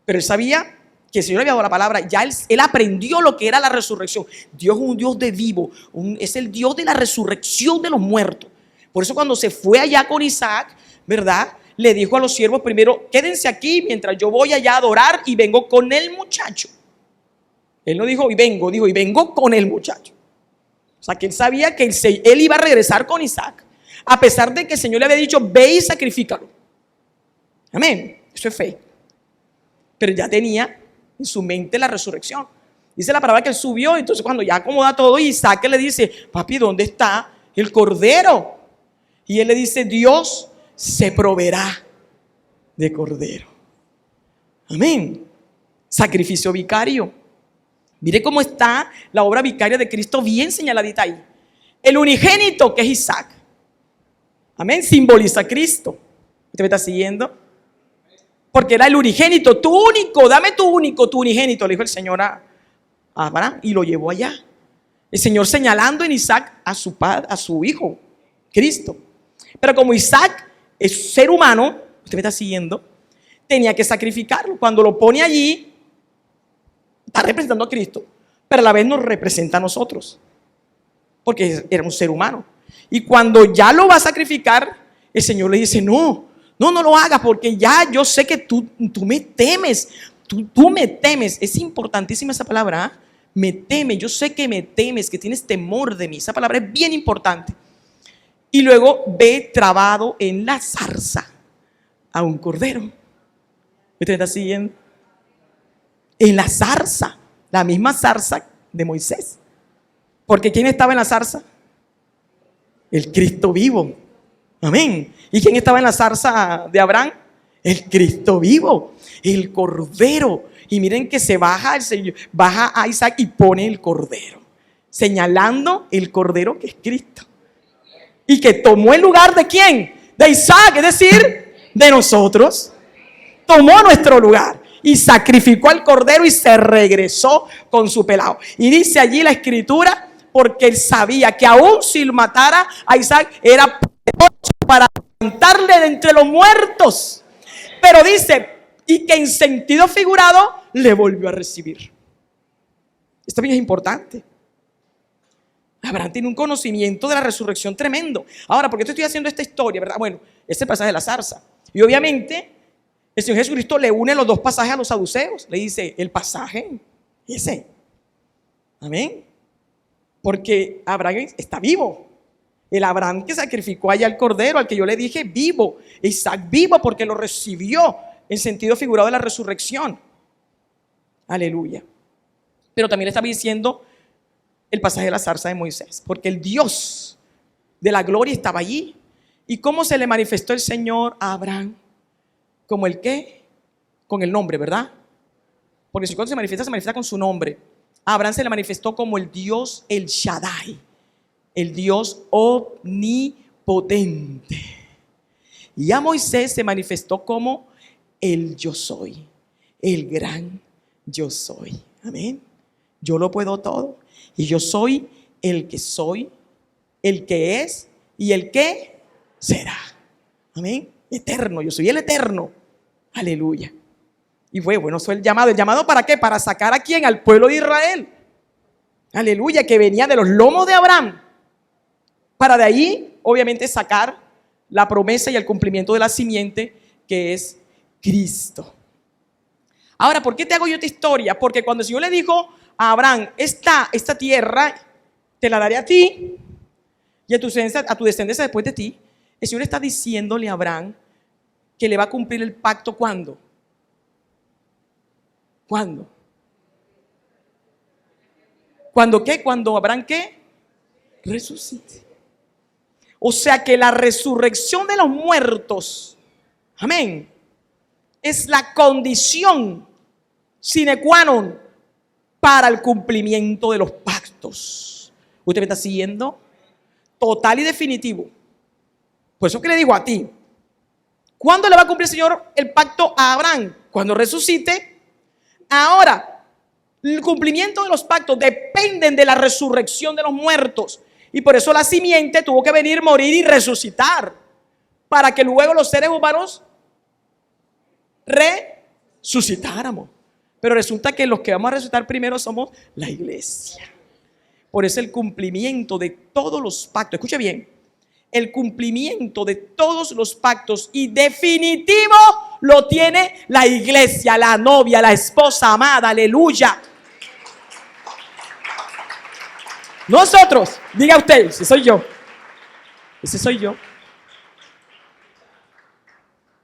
S1: pero él sabía que el Señor le había dado la palabra. Ya él aprendió lo que era la resurrección. Dios es un Dios de vivo, es el Dios de la resurrección de los muertos. Por eso cuando se fue allá con Isaac, ¿verdad? Le dijo a los siervos primero, quédense aquí mientras yo voy allá a adorar y vengo con el muchacho. Él no dijo y vengo, dijo y vengo con el muchacho. O sea que él sabía que él iba a regresar con Isaac, a pesar de que el Señor le había dicho, ve y sacrifícalo. Amén, eso es fe. Pero ya tenía en su mente la resurrección. Dice la palabra que él subió, entonces cuando ya acomoda todo, Isaac le dice, papi, ¿dónde está el cordero? Y él le dice, Dios se proveerá de cordero. Amén. Sacrificio vicario. Mire cómo está la obra vicaria de Cristo bien señaladita ahí. El unigénito, que es Isaac. Amén. Simboliza a Cristo. ¿Usted me está siguiendo? Porque era el unigénito, tu único, dame tu único, tu unigénito, le dijo el Señor a Abraham y lo llevó allá. El Señor señalando en Isaac a su padre, a su hijo, Cristo. Pero como Isaac es ser humano, usted me está siguiendo, tenía que sacrificarlo. Cuando lo pone allí, está representando a Cristo, pero a la vez nos representa a nosotros, porque era un ser humano. Y cuando ya lo va a sacrificar, el Señor le dice, no lo hagas, porque ya yo sé que tú me temes, tú me temes. Es importantísima esa palabra, ¿eh? Me temes, yo sé que me temes, que tienes temor de mí. Esa palabra es bien importante. Y luego ve trabado en la zarza a un cordero. ¿Usted está siguiendo? En la zarza, la misma zarza de Moisés. Porque ¿quién estaba en la zarza? El Cristo vivo. Amén. ¿Y quién estaba en la zarza de Abraham? El Cristo vivo, el cordero. Y miren que se baja el Señor, baja a Isaac y pone el cordero, señalando el cordero que es Cristo. Y que tomó el lugar de ¿quién? De Isaac, es decir, de nosotros. Tomó nuestro lugar y sacrificó al cordero y se regresó con su pelado. Y dice allí la escritura, porque él sabía que aún si lo matara a Isaac era para levantarle de entre los muertos. Pero dice, y que en sentido figurado le volvió a recibir. Esto bien es importante. Abraham tiene un conocimiento de la resurrección tremendo. Ahora, ¿por qué te estoy haciendo esta historia, verdad? Bueno, ese pasaje de la zarza. Y obviamente, el Señor Jesucristo le une los dos pasajes a los saduceos. Le dice, el pasaje ese. Amén. Porque Abraham está vivo. El Abraham que sacrificó allá al cordero, al que yo le dije vivo. Isaac vivo porque lo recibió en sentido figurado de la resurrección. Aleluya. Pero también le estaba diciendo el pasaje de la zarza de Moisés, porque el Dios de la gloria estaba allí. ¿Y cómo se le manifestó el Señor a Abraham? ¿Como el qué? Con el nombre, ¿verdad? Porque si cuando se manifiesta con su nombre. A Abraham se le manifestó como el Dios El Shaddai, el Dios omnipotente. Y a Moisés se manifestó como el yo soy, el gran yo soy. Amén. Yo lo puedo todo. Y yo soy el que soy el que es y el que será. Amén. Eterno, yo soy el eterno. Aleluya. Y fue bueno, eso es el llamado. ¿El llamado para qué? Para sacar a quién, al pueblo de Israel. Aleluya, que venía de los lomos de Abraham. Para de ahí, obviamente, sacar la promesa y el cumplimiento de la simiente, que es Cristo. Ahora, ¿por qué te hago yo esta historia? Porque cuando el Señor le dijo a Abraham, esta tierra te la daré a ti y a tu descendencia después de ti, el Señor está diciéndole a Abraham que le va a cumplir el pacto. ¿Cuándo? ¿Cuándo? ¿Cuándo qué? Cuando Abraham ¿qué? Resucite. O sea que la resurrección de los muertos, amén, es la condición sine qua non para el cumplimiento de los pactos. ¿Usted me está siguiendo? Total y definitivo. Por eso que le digo a ti, ¿cuándo le va a cumplir el Señor el pacto a Abraham? Cuando resucite. Ahora, el cumplimiento de los pactos dependen de la resurrección de los muertos. Y por eso la simiente tuvo que venir, morir y resucitar, para que luego los seres humanos resucitáramos. Pero resulta que los que vamos a resucitar primero somos la iglesia. Por eso el cumplimiento de todos los pactos, escuche bien, el cumplimiento de todos los pactos y definitivo lo tiene la iglesia, la novia, la esposa amada, aleluya. Nosotros, diga usted, ese soy yo. Ese soy yo.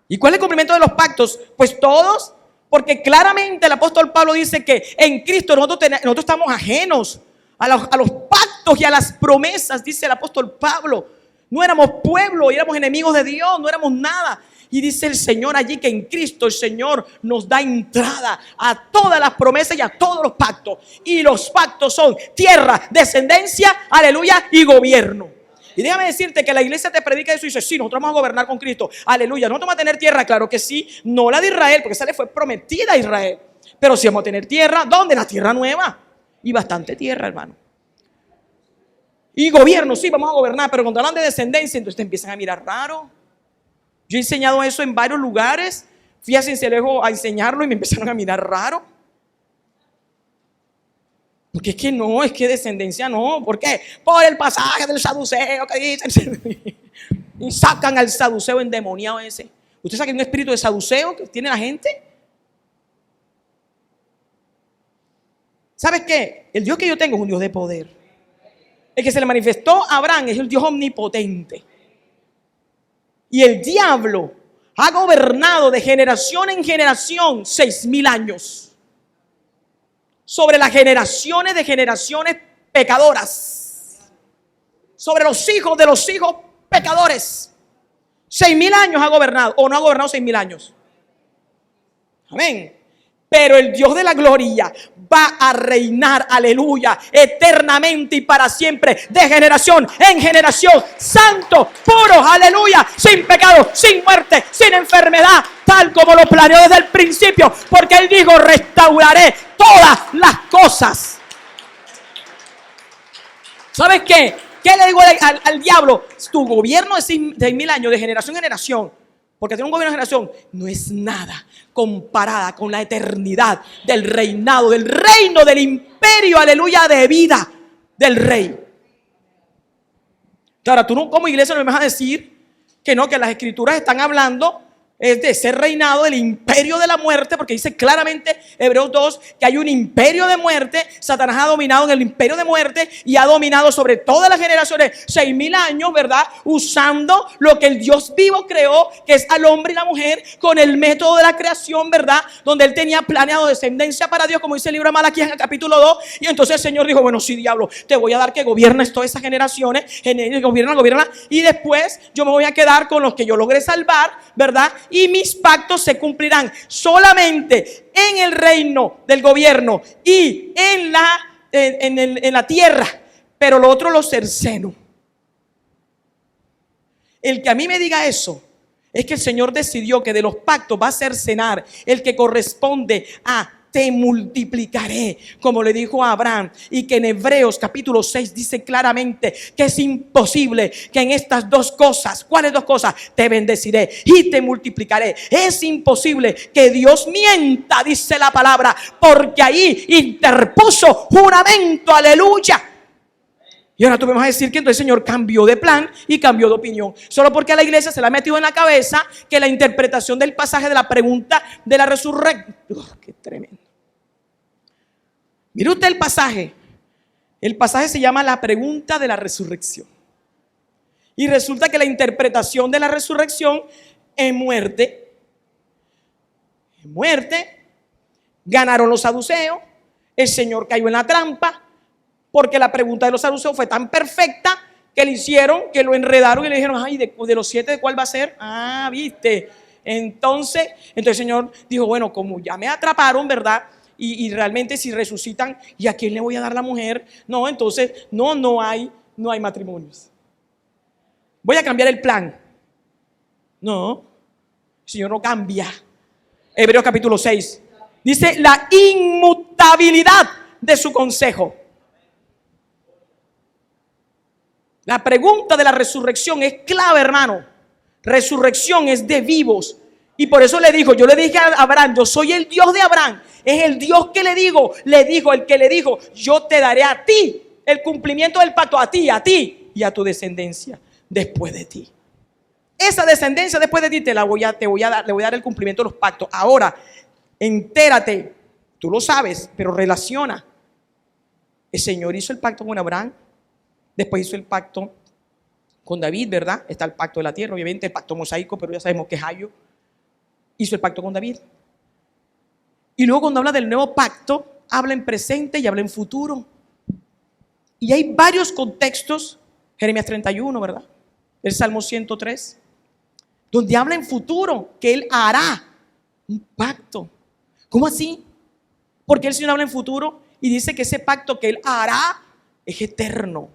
S1: ¿Y cuál es el cumplimiento de los pactos? Pues todos, porque claramente el apóstol Pablo dice que en Cristo nosotros estamos ajenos a los pactos y a las promesas, dice el apóstol Pablo. No éramos pueblo, éramos enemigos de Dios, no éramos nada. Y dice el Señor allí que en Cristo el Señor nos da entrada a todas las promesas y a todos los pactos. Y los pactos son tierra, descendencia, aleluya, y gobierno. Y déjame decirte que la iglesia te predica eso y dice, sí, nosotros vamos a gobernar con Cristo. Aleluya, nosotros vamos a tener tierra, claro que sí. No la de Israel, porque esa le fue prometida a Israel. Pero sí vamos a tener tierra, ¿dónde? La tierra nueva. Y bastante tierra, hermano. Y gobierno, sí, vamos a gobernar, pero cuando hablan de descendencia, entonces te empiezan a mirar raro. Yo he enseñado eso en varios lugares. Fui a Cincelejo a enseñarlo y me empezaron a mirar raro. Porque es que no, es que descendencia no. ¿Por qué? Por el pasaje del saduceo que dicen. Y sacan al saduceo endemoniado ese. ¿Usted sabe que hay un espíritu de saduceo que tiene la gente? ¿Sabes qué? El Dios que yo tengo es un Dios de poder. El que se le manifestó a Abraham es el Dios omnipotente. Y el diablo ha gobernado de generación en generación 6,000 años. Sobre las generaciones de generaciones pecadoras. Sobre los hijos de los hijos pecadores. 6,000 años ha gobernado. ¿O no ha gobernado 6,000 años? Amén. Pero el Dios de la gloria va a reinar, aleluya, eternamente y para siempre, de generación en generación, santo, puro, aleluya, sin pecado, sin muerte, sin enfermedad, tal como lo planeó desde el principio, porque Él dijo, restauraré todas las cosas. ¿Sabes qué? ¿Qué le digo al diablo? Tu gobierno de 6,000 años, de generación en generación, porque tiene un gobierno de generación, no es nada comparada con la eternidad del reinado, del reino, del imperio, aleluya, de vida del rey. Ahora, tú no, como iglesia no me vas a decir que no, que las escrituras están hablando es de ser reinado del imperio de la muerte, porque dice claramente Hebreos 2 que hay un imperio de muerte. Satanás ha dominado en el imperio de muerte y ha dominado sobre todas las generaciones 6,000 años, ¿verdad? Usando lo que el Dios vivo creó, que es al hombre y la mujer, con el método de la creación, ¿verdad? Donde Él tenía planeado descendencia para Dios, como dice el libro de Malaquías en el capítulo 2. Y entonces el Señor dijo, bueno, sí, diablo, te voy a dar que gobiernes todas esas generaciones, gobierna, y después yo me voy a quedar con los que yo logré salvar, ¿verdad? Y mis pactos se cumplirán solamente en el reino del gobierno y en la tierra, pero lo otro lo cerceno. El que a mí me diga eso es que el Señor decidió que de los pactos va a cercenar el que corresponde a te multiplicaré, como le dijo a Abraham, y que en Hebreos capítulo 6 dice claramente que es imposible que en estas dos cosas, ¿cuáles dos cosas? Te bendeciré y te multiplicaré. Es imposible que Dios mienta, dice la palabra, porque ahí interpuso juramento, aleluya. Y ahora tú me vas a decir que entonces el Señor cambió de plan y cambió de opinión, solo porque a la iglesia se le ha metido en la cabeza que la interpretación del pasaje de la pregunta de la resurrección, ¡qué tremendo! Mire usted el pasaje se llama la pregunta de la resurrección. Y resulta que la interpretación de la resurrección es muerte. En muerte ganaron los saduceos, el Señor cayó en la trampa, porque la pregunta de los saduceos fue tan perfecta que le hicieron, que lo enredaron y le dijeron, ay, de los 7, ¿de cuál va a ser? Ah, viste. Entonces el Señor dijo, bueno, como ya me atraparon, ¿verdad? Y realmente si resucitan, ¿y a quién le voy a dar la mujer? No, entonces no hay matrimonios. Voy a cambiar el plan. No, el Señor no cambia. Hebreos capítulo 6 dice la inmutabilidad de su consejo. La pregunta de la resurrección es clave, hermano. Resurrección es de vivos. Y por eso yo le dije a Abraham, yo soy el Dios de Abraham. Es el Dios que le dijo, el que le dijo, yo te daré a ti el cumplimiento del pacto, a ti y a tu descendencia después de ti. Esa descendencia después de ti le voy a dar el cumplimiento de los pactos. Ahora, entérate, tú lo sabes, pero relaciona. El Señor hizo el pacto con Abraham, después hizo el pacto con David, ¿verdad? Está el pacto de la tierra, obviamente, el pacto mosaico, pero ya sabemos que Jairo hizo el pacto con David. Y luego cuando habla del nuevo pacto, habla en presente y habla en futuro. Y hay varios contextos, Jeremías 31, ¿verdad? El Salmo 103, donde habla en futuro, que Él hará un pacto. ¿Cómo así? Porque el Señor habla en futuro y dice que ese pacto que Él hará es eterno.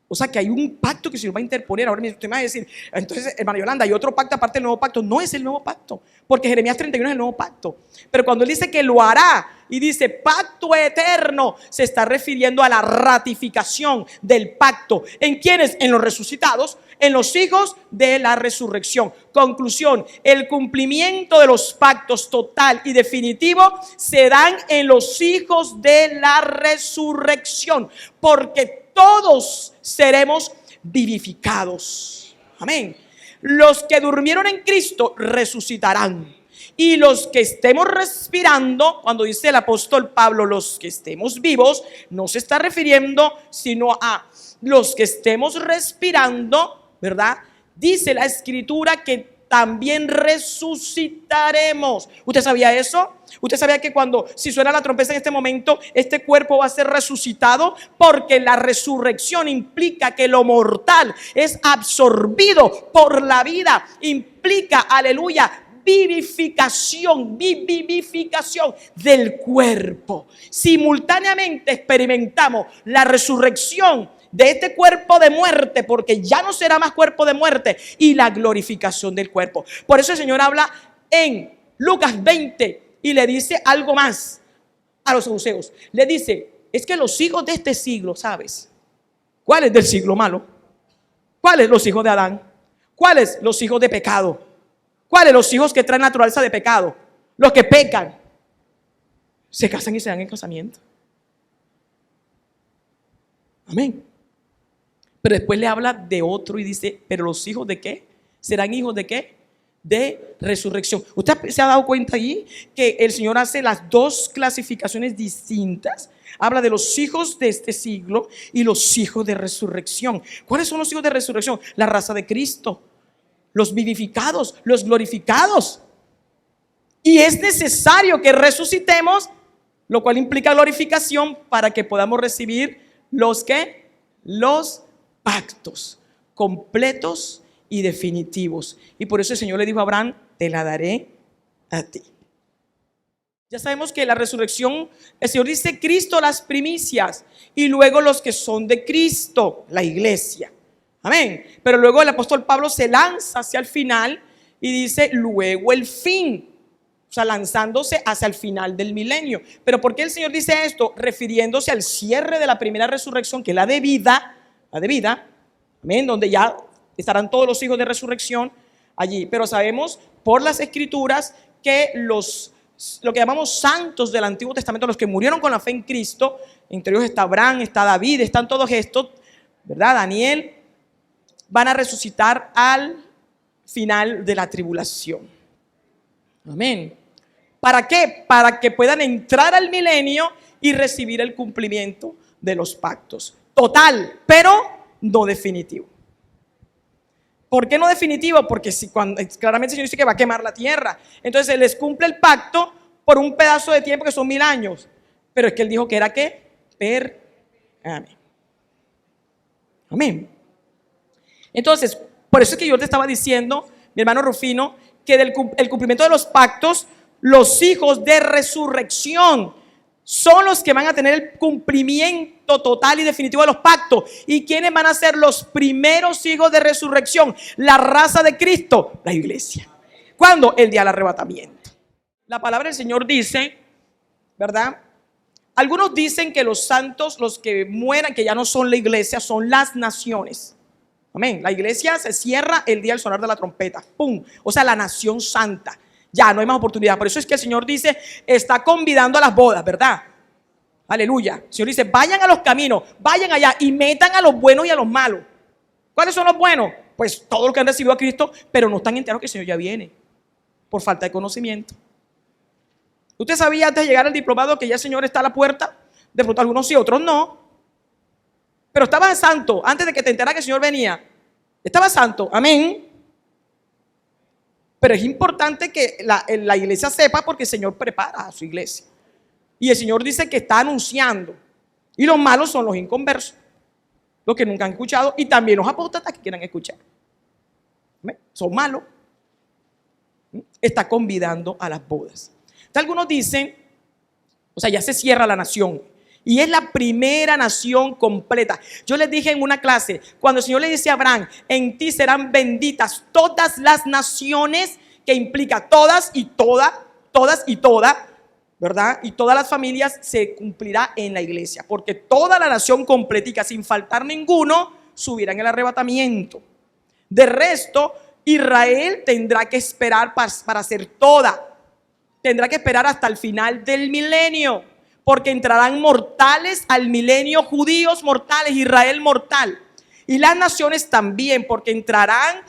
S1: O sea que hay un pacto que se va a interponer. Ahora usted me va a decir, entonces, hermana Yolanda, hay otro pacto aparte del nuevo pacto. No es el nuevo pacto, porque Jeremías 31 es el nuevo pacto. Pero cuando él dice que lo hará y dice pacto eterno, se está refiriendo a la ratificación del pacto. ¿En quiénes? En los resucitados, en los hijos de la resurrección. Conclusión, el cumplimiento de los pactos total y definitivo se dan en los hijos de la resurrección, porque todos seremos vivificados. Amén. Los que durmieron en Cristo resucitarán. Y los que estemos respirando, cuando dice el apóstol Pablo, los que estemos vivos, no se está refiriendo sino a los que estemos respirando, ¿verdad? Dice la escritura que también resucitaremos. ¿Usted sabía eso? ¿Usted sabía que si suena la trompeta en este momento, este cuerpo va a ser resucitado? Porque la resurrección implica que lo mortal es absorbido por la vida. Implica, aleluya, vivificación del cuerpo. Simultáneamente experimentamos la resurrección de este cuerpo de muerte, porque ya no será más cuerpo de muerte, y la glorificación del cuerpo. Por eso el Señor habla en Lucas 20 y le dice algo más a los saduceos. Le dice, es que los hijos de este siglo, ¿sabes? ¿Cuáles del siglo malo? ¿Cuáles los hijos de Adán? ¿Cuáles los hijos de pecado? ¿Cuáles los hijos que traen naturaleza de pecado? Los que pecan se casan y se dan en casamiento. Amén. Pero después le habla de otro y dice, pero los hijos de qué? ¿Serán hijos de qué? De resurrección. ¿Usted se ha dado cuenta allí que el Señor hace las dos clasificaciones distintas? Habla de los hijos de este siglo y los hijos de resurrección. ¿Cuáles son los hijos de resurrección? La raza de Cristo, los vivificados, los glorificados. Y es necesario que resucitemos, lo cual implica glorificación, para que podamos recibir los pactos completos y definitivos. Y por eso el Señor le dijo a Abraham, te la daré a ti. Ya sabemos que la resurrección, el Señor dice Cristo las primicias y luego los que son de Cristo, la iglesia. Amén. Pero luego el apóstol Pablo se lanza hacia el final y dice luego el fin. O sea, lanzándose hacia el final del milenio. Pero ¿por qué el Señor dice esto? Refiriéndose al cierre de la primera resurrección, que es la de vida, amén, donde ya estarán todos los hijos de resurrección allí. Pero sabemos por las Escrituras que lo que llamamos santos del Antiguo Testamento, los que murieron con la fe en Cristo, entre ellos está Abraham, está David, están todos estos, ¿verdad? Daniel, van a resucitar al final de la tribulación. Amén. ¿Para qué? Para que puedan entrar al milenio y recibir el cumplimiento de los pactos. Total, pero no definitivo. ¿Por qué no definitivo? Porque claramente el Señor dice que va a quemar la tierra. Entonces Él les cumple el pacto por un pedazo de tiempo que son 1000 años. Pero es que Él dijo que era ¿qué? Amén. Amén. Entonces, por eso es que yo te estaba diciendo, mi hermano Rufino, que el cumplimiento de los pactos, los hijos de resurrección son los que van a tener el cumplimiento total y definitivo de los pactos. ¿Y quiénes van a ser los primeros hijos de resurrección? La raza de Cristo, la iglesia. ¿Cuándo? El día del arrebatamiento. La palabra del Señor dice, ¿verdad? Algunos dicen que los santos, los que mueran, que ya no son la iglesia, son las naciones. Amén. La iglesia se cierra el día del sonar de la trompeta. ¡Pum! O sea, la nación santa. Ya no hay más oportunidad. Por eso es que el Señor dice, está convidando a las bodas, ¿verdad? Aleluya. El Señor dice, vayan a los caminos, vayan allá y metan a los buenos y a los malos. ¿Cuáles son los buenos? Pues todos los que han recibido a Cristo, pero no están enterados que el Señor ya viene, por falta de conocimiento. ¿Usted sabía antes de llegar al diplomado que ya el Señor está a la puerta? De pronto algunos sí, otros no. Pero estabas santo antes de que te enterara que el Señor venía. Estabas santo, amén. Pero es importante que la iglesia sepa, porque el Señor prepara a su iglesia. Y el Señor dice que está anunciando. Y los malos son los inconversos, los que nunca han escuchado, y también los apóstatas que quieran escuchar. ¿Ven? Son malos. Está convidando a las bodas. Entonces, algunos dicen, o sea, ya se cierra la nación. Y es la primera nación completa. Yo les dije en una clase, cuando el Señor le dice a Abraham, en ti serán benditas todas las naciones, que implica todas y toda, ¿verdad? Y todas las familias, se cumplirá en la iglesia. Porque toda la nación completica, sin faltar ninguno, subirá en el arrebatamiento. De resto, Israel tendrá que esperar para ser toda. Tendrá que esperar hasta el final del milenio. Porque entrarán mortales al milenio, judíos mortales, Israel mortal. Y las naciones también, porque entrarán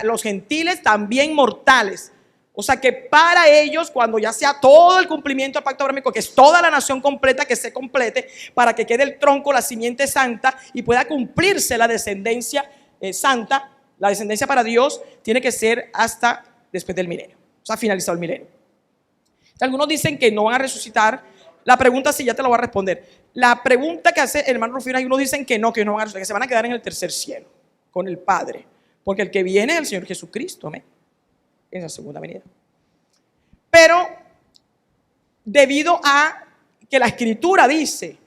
S1: los gentiles también mortales. O sea que para ellos, cuando ya sea todo el cumplimiento del pacto abrahámico, que es toda la nación completa, que se complete, para que quede el tronco, la simiente santa, y pueda cumplirse la descendencia santa, la descendencia para Dios, tiene que ser hasta después del milenio. O sea, finalizado el milenio. Algunos dicen que no van a resucitar. La pregunta sí, ya te la voy a responder. La pregunta que hace el hermano Rufino, hay unos dicen que no van a resucitar, que se van a quedar en el tercer cielo con el Padre, porque el que viene es el Señor Jesucristo, amén, en la segunda venida. Pero debido a que la Escritura dice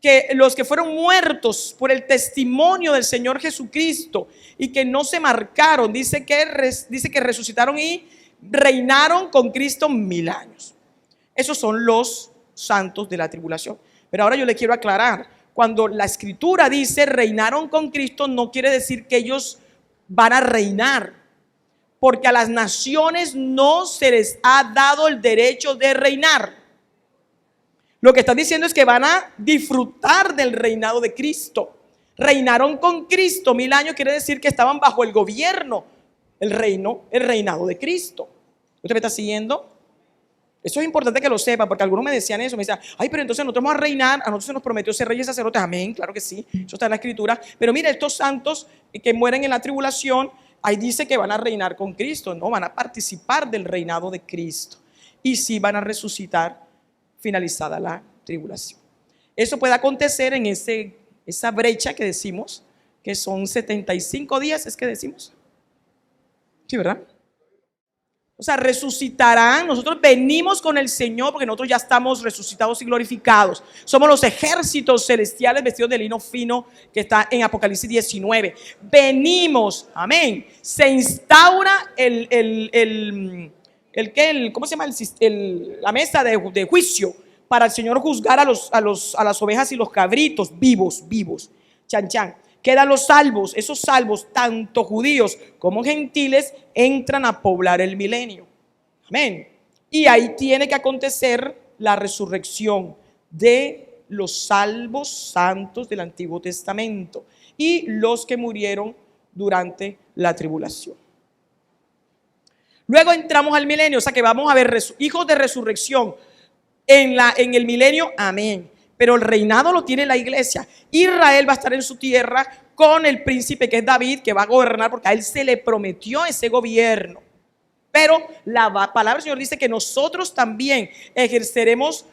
S1: que los que fueron muertos por el testimonio del Señor Jesucristo y que no se marcaron, dice que resucitaron y reinaron con Cristo 1000 años. Esos son los santos de la tribulación. Pero ahora yo le quiero aclarar, cuando la Escritura dice reinaron con Cristo, no quiere decir que ellos van a reinar, porque a las naciones no se les ha dado el derecho de reinar. Lo que está diciendo es que van a disfrutar del reinado de Cristo. Reinaron con Cristo 1000 años, quiere decir que estaban bajo el gobierno, el reinado de Cristo. ¿Usted me está siguiendo? Eso es importante que lo sepa, porque algunos me decían eso, me decían, ay, pero entonces nosotros vamos a reinar, a nosotros se nos prometió ser reyes y sacerdotes. Amén, claro que sí, eso está en la Escritura. Pero mire, estos santos que mueren en la tribulación, ahí dice que van a reinar con Cristo, no, van a participar del reinado de Cristo. Y sí van a resucitar finalizada la tribulación. Eso puede acontecer en esa brecha que decimos, que son 75 días, es que decimos. Sí, ¿verdad? O sea, resucitarán. Nosotros venimos con el Señor porque nosotros ya estamos resucitados y glorificados. Somos los ejércitos celestiales vestidos de lino fino que está en Apocalipsis 19. Venimos, amén. Se instaura ¿cómo se llama? La mesa de juicio para el Señor juzgar a las ovejas y los cabritos vivos. Chan, chan. Quedan los salvos. Esos salvos, tanto judíos como gentiles, entran a poblar el milenio. Amén. Y ahí tiene que acontecer la resurrección de los salvos santos del Antiguo Testamento y los que murieron durante la tribulación. Luego entramos al milenio, o sea que vamos a ver hijos de resurrección en el milenio, amén. Pero el reinado lo tiene la iglesia. Israel va a estar en su tierra con el príncipe que es David, que va a gobernar porque a él se le prometió ese gobierno. Pero la palabra del Señor dice que nosotros también ejerceremos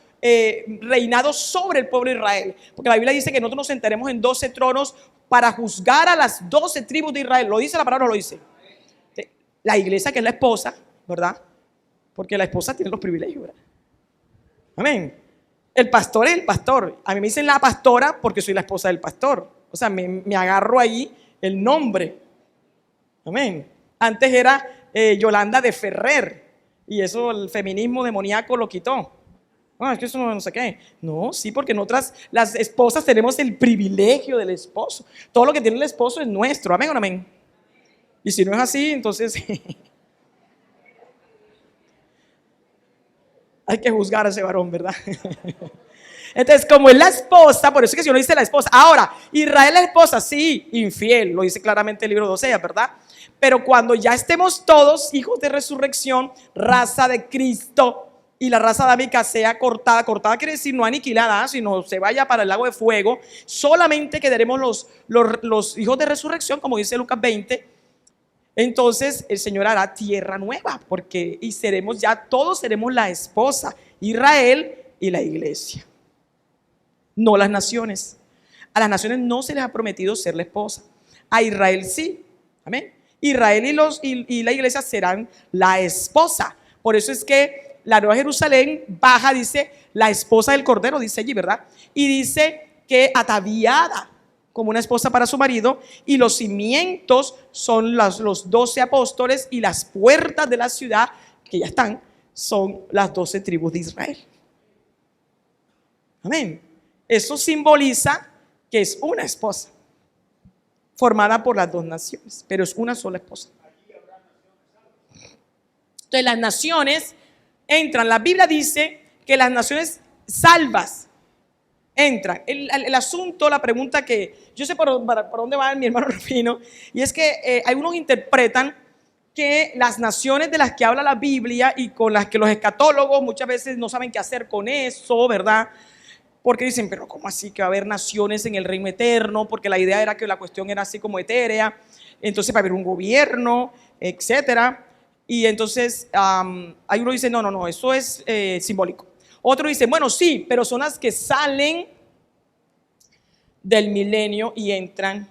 S1: reinado sobre el pueblo de Israel. Porque la Biblia dice que nosotros nos sentaremos en 12 tronos para juzgar a las 12 tribus de Israel. ¿Lo dice la palabra o lo dice? La iglesia, que es la esposa, ¿verdad? Porque la esposa tiene los privilegios, ¿verdad? Amén. El pastor es el pastor. A mí me dicen la pastora porque soy la esposa del pastor. O sea, me agarro ahí el nombre. Amén. Antes era Yolanda de Ferrer. Y eso el feminismo demoníaco lo quitó. Es que eso no sé qué. No, sí, porque nosotras, las esposas, tenemos el privilegio del esposo. Todo lo que tiene el esposo es nuestro. Amén o no amén. Y si no es así, entonces hay que juzgar a ese varón, ¿verdad? Entonces, como es la esposa, por eso es que si uno dice la esposa. Ahora, Israel es la esposa, sí, infiel, lo dice claramente el libro de Oseas, ¿verdad? Pero cuando ya estemos todos hijos de resurrección, raza de Cristo, y la raza adámica sea cortada quiere decir no aniquilada, sino se vaya para el lago de fuego, solamente quedaremos los hijos de resurrección, como dice Lucas 20. Entonces el Señor hará tierra nueva, y todos seremos la esposa, Israel y la iglesia. No las naciones. A las naciones no se les ha prometido ser la esposa. A Israel sí. Amén. Israel y la iglesia serán la esposa. Por eso es que la Nueva Jerusalén baja, dice, la esposa del Cordero, dice allí, ¿verdad? Y dice que ataviada como una esposa para su marido, y los cimientos son los 12 apóstoles, y las puertas de la ciudad, que ya están, son las 12 tribus de Israel. Amén. Eso simboliza que es una esposa formada por las dos naciones, pero es una sola esposa. Entonces las naciones entran. La Biblia dice que las naciones salvas entran. El asunto, la pregunta que yo sé por dónde va mi hermano Rufino, y es que algunos interpretan que las naciones de las que habla la Biblia y con las que los escatólogos muchas veces no saben qué hacer con eso, ¿verdad? Porque dicen, pero ¿cómo así que va a haber naciones en el reino eterno? Porque la idea era que la cuestión era así como etérea, entonces va a haber un gobierno, etcétera. Y entonces hay uno dice, no, eso es simbólico. Otro dice, bueno, sí, pero son las que salen del milenio y entran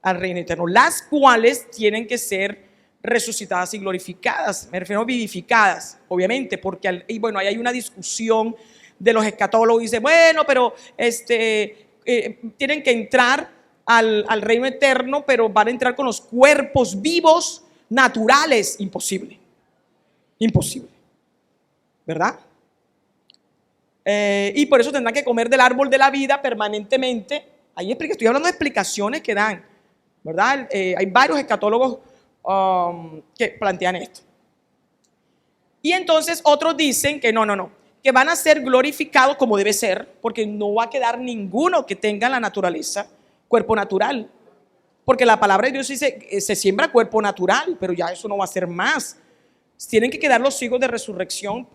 S1: al reino eterno, las cuales tienen que ser resucitadas y glorificadas. Me refiero a vivificadas, obviamente, porque ahí hay una discusión de los escatólogos. Dice, bueno, pero tienen que entrar al reino eterno, pero van a entrar con los cuerpos vivos naturales. Imposible, ¿verdad? Y por eso tendrán que comer del árbol de la vida permanentemente. Ahí estoy hablando de explicaciones que dan, ¿verdad? Hay varios escatólogos que plantean esto. Y entonces otros dicen que no, que van a ser glorificados como debe ser, porque no va a quedar ninguno que tenga la naturaleza, cuerpo natural. Porque la palabra de Dios dice, se siembra cuerpo natural, pero ya eso no va a ser más. Tienen que quedar los hijos de resurrección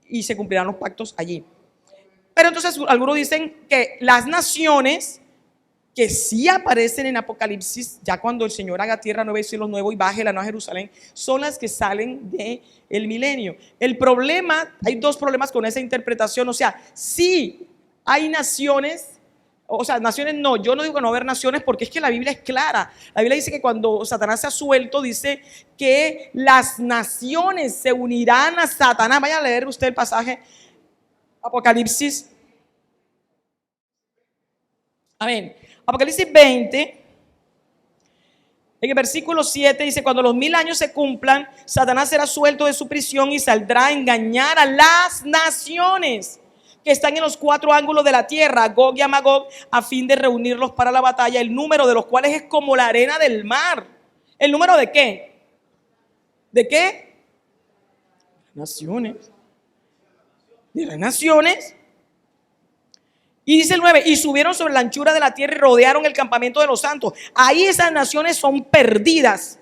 S1: y se cumplirán los pactos allí. Pero entonces algunos dicen que las naciones que sí aparecen en Apocalipsis, ya cuando el Señor haga tierra nueva y cielos nuevos y baje la Nueva Jerusalén, son las que salen del milenio. El problema, hay dos problemas con esa interpretación. O sea, sí hay naciones. O sea, naciones no, yo no digo que no haber naciones, porque es que la Biblia es clara. La Biblia dice que cuando Satanás se ha suelto, dice que las naciones se unirán a Satanás. Vaya a leer usted el pasaje, Apocalipsis. Amén. Apocalipsis 20, En el versículo 7 dice: cuando los 1000 años se cumplan, Satanás será suelto de su prisión y saldrá a engañar a las naciones que están en los 4 ángulos de la tierra, a Gog y a Magog, a fin de reunirlos para la batalla, el número de los cuales es como la arena del mar. ¿El número de qué? ¿De qué? Naciones. De las naciones. Y dice el 9: y subieron sobre la anchura de la tierra y rodearon el campamento de los santos. Ahí esas naciones son perdidas.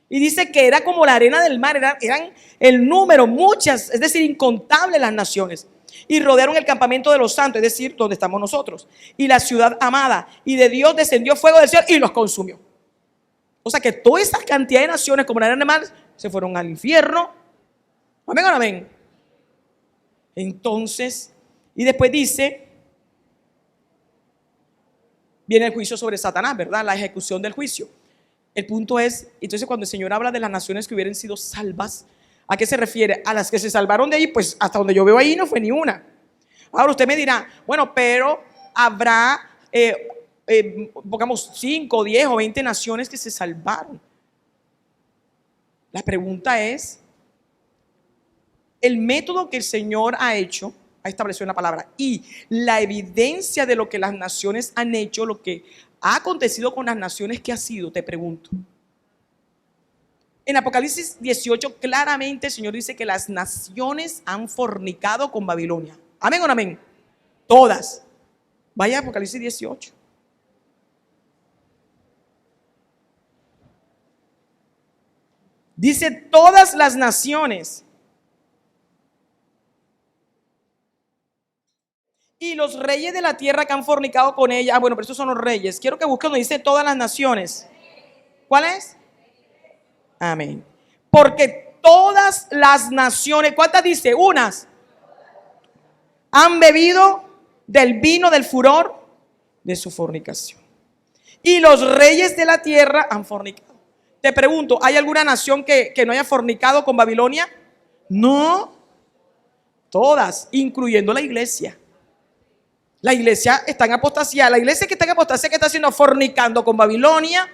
S1: Y dice que era como la arena del mar, eran el número, muchas, es decir, incontables las naciones. Y rodearon el campamento de los santos, es decir, donde estamos nosotros, y la ciudad amada. Y de Dios descendió fuego del cielo y los consumió. O sea que toda esa cantidad de naciones, como la arena del mar, se fueron al infierno. Amén o no amén. Entonces, y después dice, viene el juicio sobre Satanás, ¿verdad? La ejecución del juicio. El punto es, entonces cuando el Señor habla de las naciones que hubieran sido salvas, ¿a qué se refiere? A las que se salvaron de ahí, pues hasta donde yo veo ahí no fue ni una. Ahora usted me dirá, bueno, pero habrá, pongamos 5, 10 o 20 naciones que se salvaron. La pregunta es, el método que el Señor ha establecido en la palabra, y la evidencia de lo que las naciones han hecho, lo que ha acontecido con las naciones, ¿qué ha sido? Te pregunto. En Apocalipsis 18 claramente el Señor dice que las naciones han fornicado con Babilonia. ¿Amén o no amén? Todas. Vaya a Apocalipsis 18. Dice todas las naciones. Y los reyes de la tierra que han fornicado con ella. Ah, bueno, pero estos son los reyes. Quiero que busquen donde dice todas las naciones. ¿Cuál es? Amén. Porque todas las naciones, ¿cuántas dice? Unas. Han bebido del vino del furor de su fornicación. Y los reyes de la tierra han fornicado. Te pregunto, ¿hay alguna nación que no haya fornicado con Babilonia? No. Todas, incluyendo la iglesia. La iglesia está en apostasía. La iglesia que está en apostasía, que está haciendo, fornicando con Babilonia.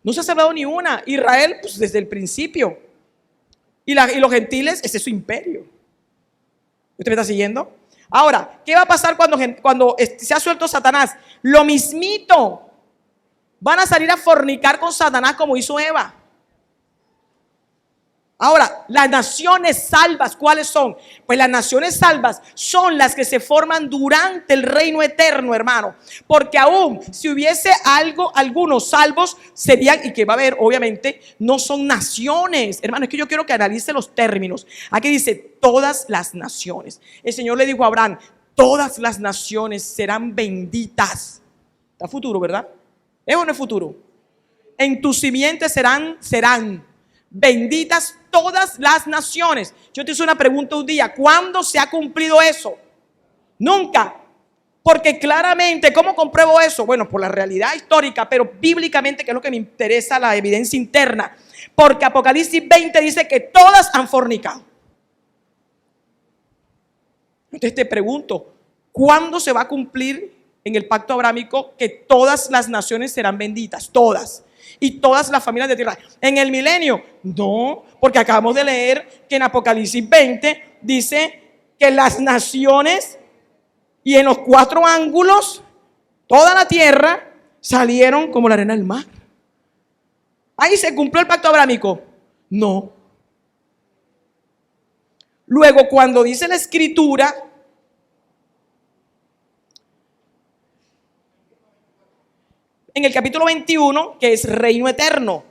S1: No se ha salvado ni una. Israel, pues desde el principio. Y los gentiles, ese es su imperio. ¿Usted me está siguiendo? Ahora, ¿qué va a pasar cuando se ha suelto Satanás? Lo mismito. Van a salir a fornicar con Satanás como hizo Eva. Ahora, las naciones salvas, ¿cuáles son? Pues las naciones salvas son las que se forman durante el reino eterno, hermano. Porque aún si hubiese algunos salvos serían, y que va a haber, obviamente, no son naciones. Hermano, es que yo quiero que analice los términos. Aquí dice todas las naciones. El Señor le dijo a Abraham, todas las naciones serán benditas. Está futuro, ¿verdad? ¿Es o no es futuro? En tu simiente serán benditas todas las naciones. Yo te hice una pregunta un día, ¿cuándo se ha cumplido eso? Nunca. Porque claramente, ¿cómo compruebo eso? Bueno, por la realidad histórica, pero bíblicamente, que es lo que me interesa, la evidencia interna. Porque Apocalipsis 20 dice que todas han fornicado. Entonces te pregunto, ¿cuándo se va a cumplir en el pacto abrámico que todas las naciones serán benditas? Todas. Y todas las familias de tierra. ¿En el milenio? No, porque acabamos de leer que en Apocalipsis 20 dice que las naciones y en los 4 ángulos, toda la tierra salieron como la arena del mar. ¿Ahí se cumplió el pacto abrámico? No. Luego, cuando dice la escritura, en el capítulo 21, que es reino eterno,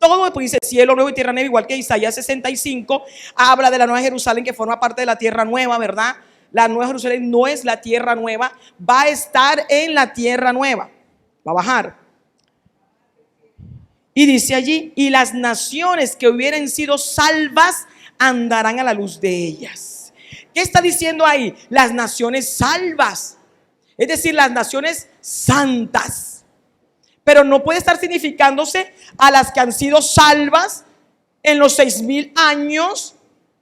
S1: todo después dice cielo nuevo y tierra nueva, igual que Isaías 65, habla de la nueva Jerusalén que forma parte de la tierra nueva, ¿verdad? La nueva Jerusalén no es la tierra nueva, va a estar en la tierra nueva, va a bajar. Y dice allí, y las naciones que hubieran sido salvas andarán a la luz de ellas. ¿Qué está diciendo ahí? Las naciones salvas, es decir, las naciones santas. Pero no puede estar significándose a las que han sido salvas en los 6000 años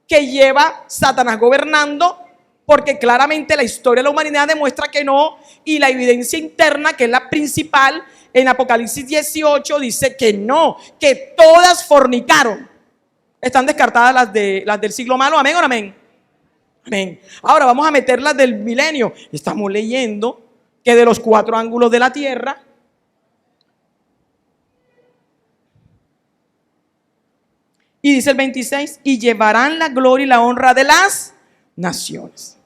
S1: que lleva Satanás gobernando, porque claramente la historia de la humanidad demuestra que no, y la evidencia interna, que es la principal, en Apocalipsis 18 dice que no, que todas fornicaron. Están descartadas las del siglo malo. ¿Amén o no amén? Amén. Ahora vamos a meter las del milenio. Estamos leyendo que de los 4 ángulos de la tierra, y dice el 26, y llevarán la gloria y la honra de las naciones.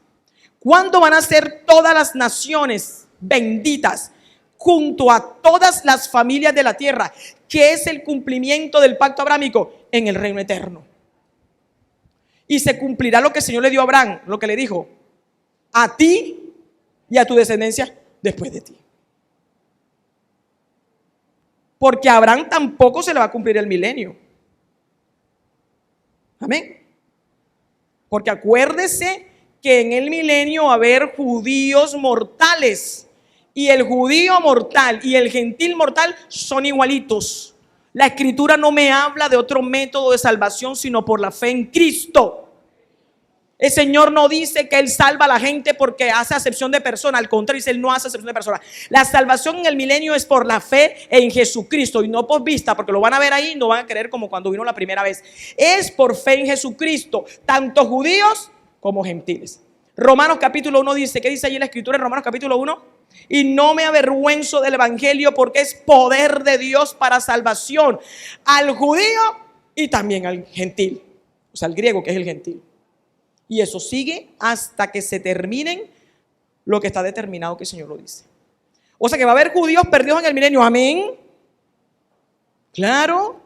S1: ¿Cuándo van a ser todas las naciones benditas junto a todas las familias de la tierra? ¿Qué es el cumplimiento del pacto abrámico? En el reino eterno. Y se cumplirá lo que el Señor le dio a Abraham, lo que le dijo: a ti y a tu descendencia después de ti. Porque a Abraham tampoco se le va a cumplir el milenio. Amén. Porque acuérdese que en el milenio va a haber judíos mortales. Y el judío mortal y el gentil mortal son igualitos. La escritura no me habla de otro método de salvación sino por la fe en Cristo. El Señor no dice que Él salva a la gente porque hace acepción de persona. Al contrario, dice: Él no hace acepción de persona. La salvación en el milenio es por la fe en Jesucristo y no por vista, porque lo van a ver ahí y no van a creer como cuando vino la primera vez. Es por fe en Jesucristo, tanto judíos como gentiles. Romanos capítulo 1 dice, ¿qué dice allí en la escritura en Romanos capítulo 1? Y no me avergüenzo del evangelio porque es poder de Dios para salvación al judío y también al gentil. O sea, al griego, que es el gentil. Y eso sigue hasta que se terminen lo que está determinado que el Señor lo dice. O sea que va a haber judíos perdidos en el milenio. Amén. Claro.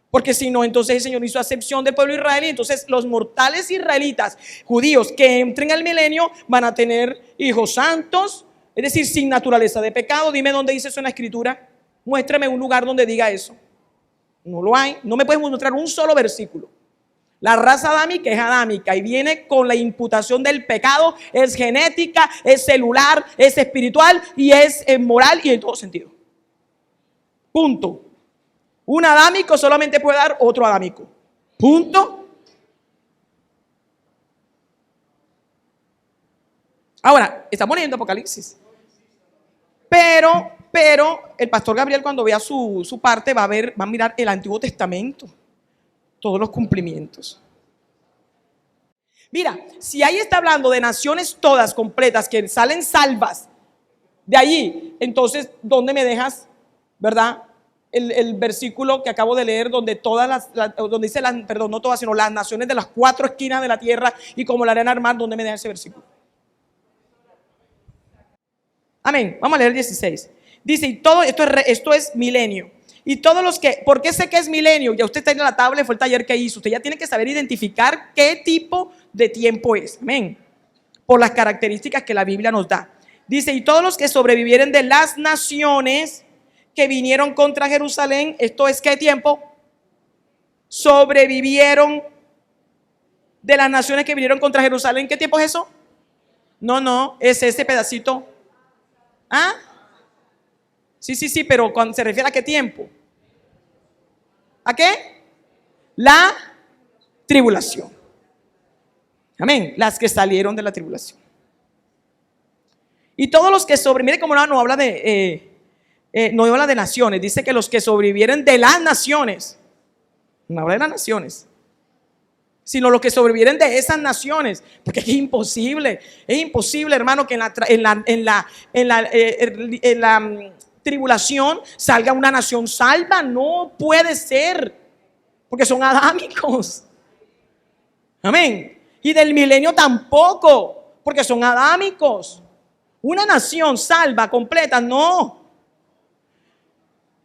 S1: Porque si no, entonces el Señor hizo acepción del pueblo israelí. Entonces los mortales israelitas, judíos que entren al milenio, van a tener hijos santos, es decir, sin naturaleza de pecado. Dime dónde dice eso en la escritura. Muéstrame un lugar donde diga eso. No lo hay. No me puedes mostrar un solo versículo. La raza adámica es adámica y viene con la imputación del pecado. Es genética, es celular, es espiritual y es moral y en todo sentido. Punto. Un adámico solamente puede dar otro adámico. Punto. Ahora, estamos leyendo Apocalipsis. Pero el pastor Gabriel, cuando vea su parte, va a mirar el Antiguo Testamento. Todos los cumplimientos. Mira, si ahí está hablando de naciones todas completas que salen salvas de allí, entonces, ¿dónde me dejas, verdad? El versículo que acabo de leer, donde donde dice, no todas, sino las naciones de las 4 esquinas de la tierra y como la arena al mar, ¿dónde me deja ese versículo? Amén. Vamos a leer el 16. Dice, y todo esto es milenio. Y todos los que, ¿por qué sé que es milenio? Ya usted está en la tabla, fue el taller que hizo. Usted ya tiene que saber identificar qué tipo de tiempo es. Amén. Por las características que la Biblia nos da. Dice, y todos los que sobrevivieren de las naciones que vinieron contra Jerusalén, ¿esto es qué tiempo? Sobrevivieron de las naciones que vinieron contra Jerusalén. ¿Qué tiempo es eso? No, es ese pedacito. ¿Ah? Sí, pero cuando se refiere a qué tiempo. ¿A qué? La tribulación. Amén. Las que salieron de la tribulación. Y todos los que mire cómo no habla no habla de naciones. Dice que los que sobrevivieren de las naciones. No habla de las naciones, sino los que sobrevivieren de esas naciones. Porque es imposible, hermano, que en la tribulación salga una nación salva. No puede ser, porque son adámicos. Amén. Y del milenio tampoco, porque son adámicos. Una nación salva, completa, no.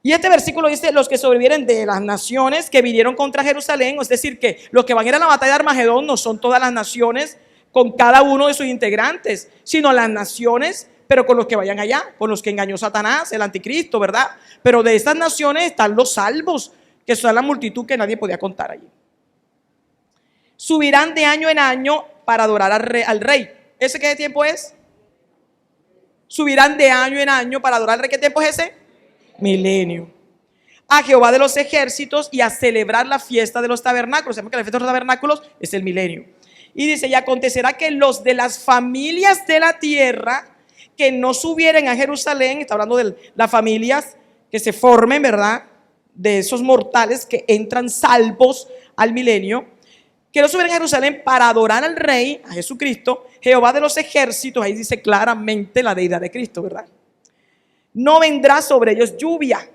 S1: Y este versículo dice, los que sobrevivieren de las naciones que vinieron contra Jerusalén. Es decir, que los que van a ir a la batalla de Armagedón no son todas las naciones con cada uno de sus integrantes, sino las naciones, pero con los que vayan allá, con los que engañó Satanás, el anticristo, ¿verdad? Pero de estas naciones están los salvos, que son la multitud que nadie podía contar allí. Subirán de año en año para adorar al rey. ¿Ese qué tiempo es? Subirán de año en año para adorar al rey. ¿Qué tiempo es ese? Milenio. A Jehová de los ejércitos y a celebrar la fiesta de los tabernáculos. Sabemos que la fiesta de los tabernáculos es el milenio. Y dice, y acontecerá que los de las familias de la tierra que no subieren a Jerusalén, está hablando de las familias que se formen, ¿verdad?, de esos mortales que entran salvos al milenio, que no suben a Jerusalén para adorar al Rey, a Jesucristo, Jehová de los ejércitos. Ahí dice claramente la deidad de Cristo, ¿verdad? No vendrá sobre ellos lluvia.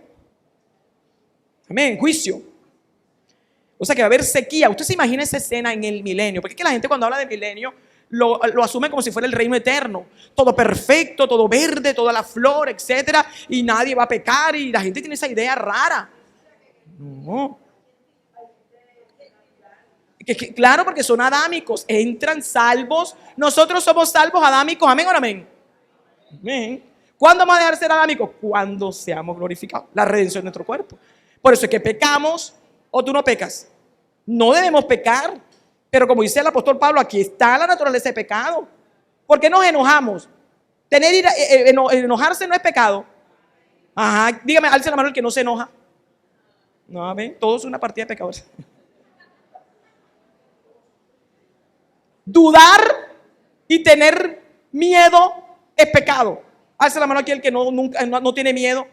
S1: Amén, juicio. O sea que va a haber sequía. Usted se imagina esa escena en el milenio, porque es que la gente cuando habla de milenio lo asume como si fuera el reino eterno. Todo perfecto, todo verde, toda la flor, etcétera, y nadie va a pecar, y la gente tiene esa idea rara. No. Claro, porque son adámicos, entran salvos. Nosotros somos salvos adámicos, amén o no amén. Amén. ¿Cuándo vamos a dejar de ser adámicos? Cuando seamos glorificados, la redención de nuestro cuerpo. Por eso es que pecamos, o tú no pecas. No debemos pecar, pero como dice el apóstol Pablo, aquí está la naturaleza de pecado. ¿Por qué nos enojamos? Enojarse no es pecado. Ajá, dígame, alce la mano el que no se enoja. No, ven, todo es una partida de pecadores. Dudar y tener miedo es pecado. Alce la mano aquí el que no tiene miedo.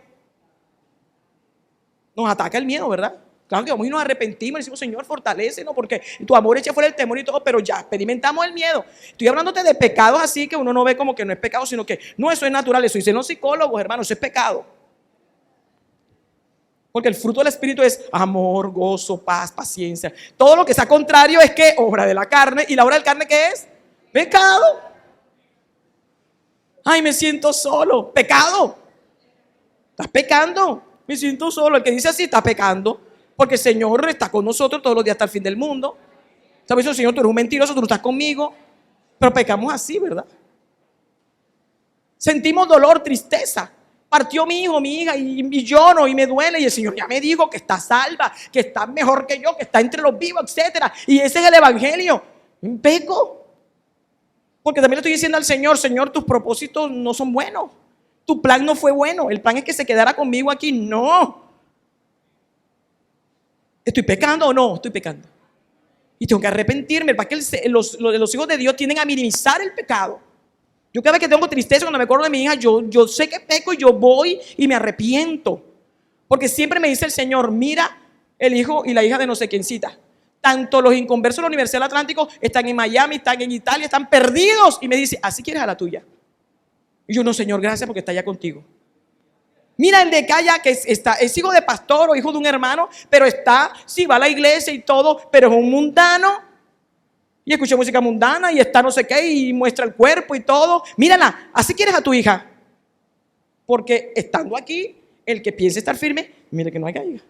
S1: Nos ataca el miedo, ¿verdad? Claro que vamos y nos arrepentimos y decimos, Señor, fortalécenos porque tu amor echa fuera el temor y todo, pero ya experimentamos el miedo. Estoy hablándote de pecados así que uno no ve como que no es pecado, sino que no, eso es natural. Eso dicen los psicólogos, hermanos, eso es pecado. Porque el fruto del Espíritu es amor, gozo, paz, paciencia. Todo lo que sea contrario es que obra de la carne. ¿Y la obra de la carne qué es? Pecado. Ay, me siento solo. Pecado. Estás pecando. Me siento solo. El que dice así está pecando. Porque el Señor está con nosotros todos los días hasta el fin del mundo. ¿Sabes? Señor, tú eres un mentiroso, tú no estás conmigo. Pero pecamos así, ¿verdad? Sentimos dolor, tristeza. Partió mi hijo, mi hija, y lloro y me duele. Y el Señor ya me dijo que está salva, que está mejor que yo, que está entre los vivos, etcétera. Y ese es el evangelio. Peco. Porque también le estoy diciendo al Señor, Señor, tus propósitos no son buenos. Tu plan no fue bueno. El plan es que se quedara conmigo aquí. No. ¿Estoy pecando o no? Estoy pecando. Y tengo que arrepentirme. Para que los hijos de Dios tienden a minimizar el pecado. Yo cada vez que tengo tristeza, cuando me acuerdo de mi hija, yo sé que peco y yo voy y me arrepiento. Porque siempre me dice el Señor, mira el hijo y la hija de no sé quiéncita. Tanto los inconversos de la Universidad del Atlántico están en Miami, están en Italia, están perdidos. Y me dice, así quieres a la tuya. Y yo, no, Señor, gracias porque está allá contigo. Mira el de Calla, que es hijo de pastor o hijo de un hermano, pero sí va a la iglesia y todo, pero es un mundano. Y escucha música mundana y está no sé qué y muestra el cuerpo y todo. Mírala, así quieres a tu hija. Porque estando aquí, el que piense estar firme, mire que no hay caiga.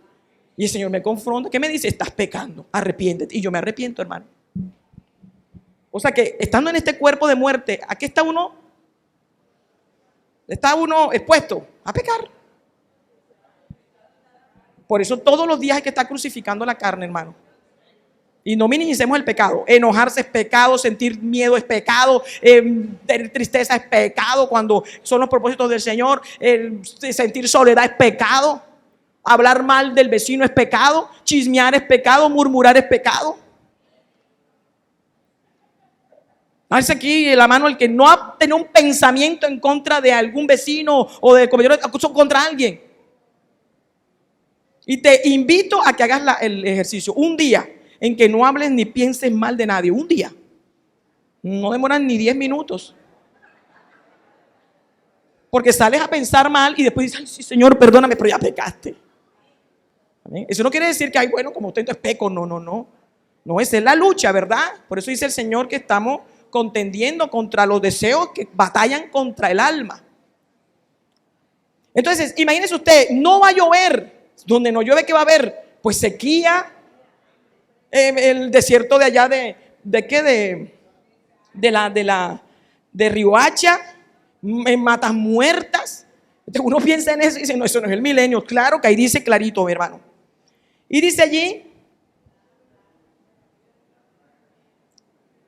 S1: Y el Señor me confronta. ¿Qué me dice? Estás pecando, arrepiéntete. Y yo me arrepiento, hermano. O sea que estando en este cuerpo de muerte, aquí está uno expuesto a pecar. Por eso todos los días hay que estar crucificando la carne, hermano. Y no minimicemos el pecado. Enojarse es pecado, sentir miedo es pecado, tener tristeza es pecado cuando son los propósitos del Señor, sentir soledad es pecado, hablar mal del vecino es pecado, chismear es pecado, murmurar es pecado. Alza aquí la mano el que no ha tenido un pensamiento en contra de algún vecino o de compañero contra alguien. Y te invito a que hagas el ejercicio un día en que no hables ni pienses mal de nadie. Un día. No demoran ni 10 minutos. Porque sales a pensar mal y después dices, ay, sí, Señor, perdóname, pero ya pecaste. ¿Amén? Eso no quiere decir que, ay, bueno, como usted entonces peco. No. No, esa es la lucha, ¿verdad? Por eso dice el Señor que estamos contendiendo contra los deseos que batallan contra el alma. Entonces, imagínese usted, no va a llover. Donde no llueve, ¿qué va a haber? Pues sequía. El desierto de allá de Riohacha, en matas muertas. Entonces uno piensa en eso y dice, no, eso no es el milenio. Claro que ahí dice clarito, mi hermano. Y dice allí,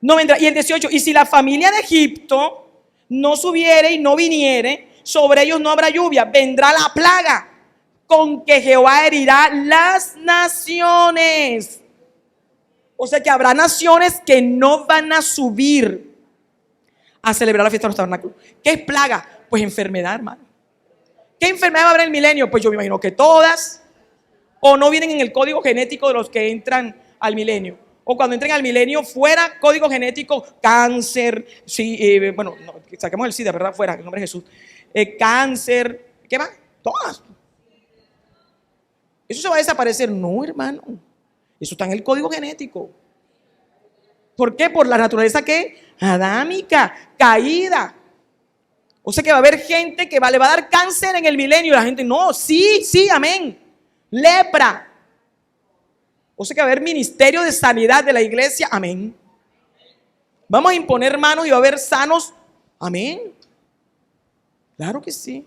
S1: no vendrá. Y el 18, y si la familia de Egipto no subiere y no viniere, sobre ellos no habrá lluvia, vendrá la plaga con que Jehová herirá las naciones. O sea que habrá naciones que no van a subir a celebrar la fiesta de los tabernáculos. ¿Qué es plaga? Pues enfermedad, hermano. ¿Qué enfermedad va a haber en el milenio? Pues yo me imagino que todas, o no vienen en el código genético de los que entran al milenio. O cuando entren al milenio, fuera código genético, cáncer, sí, bueno, no, saquemos el SIDA, ¿verdad? Fuera, en el nombre de Jesús. Cáncer, ¿qué más? Todas. ¿Eso se va a desaparecer? No, hermano. Eso está en el código genético. ¿Por qué? Por la naturaleza que adámica, caída. O sea que va a haber gente que le va a dar cáncer en el milenio. Y la gente, no, sí, sí, amén. Lepra. O sea que va a haber ministerio de sanidad de la iglesia, amén. Vamos a imponer manos y va a haber sanos, amén. Claro que sí.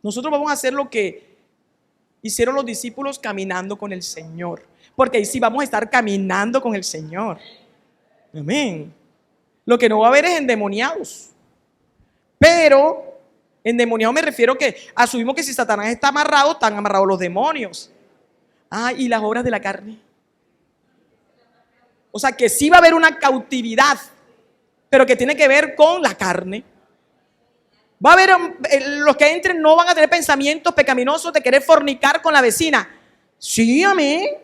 S1: Nosotros vamos a hacer lo que hicieron los discípulos caminando con el Señor. Porque ahí sí vamos a estar caminando con el Señor. Amén. Lo que no va a haber es endemoniados. Pero endemoniados me refiero que asumimos que si Satanás está amarrado, están amarrados los demonios. Y las obras de la carne. O sea que sí va a haber una cautividad, pero que tiene que ver con la carne. Va a haber, los que entren no van a tener pensamientos pecaminosos de querer fornicar con la vecina. Sí, amén.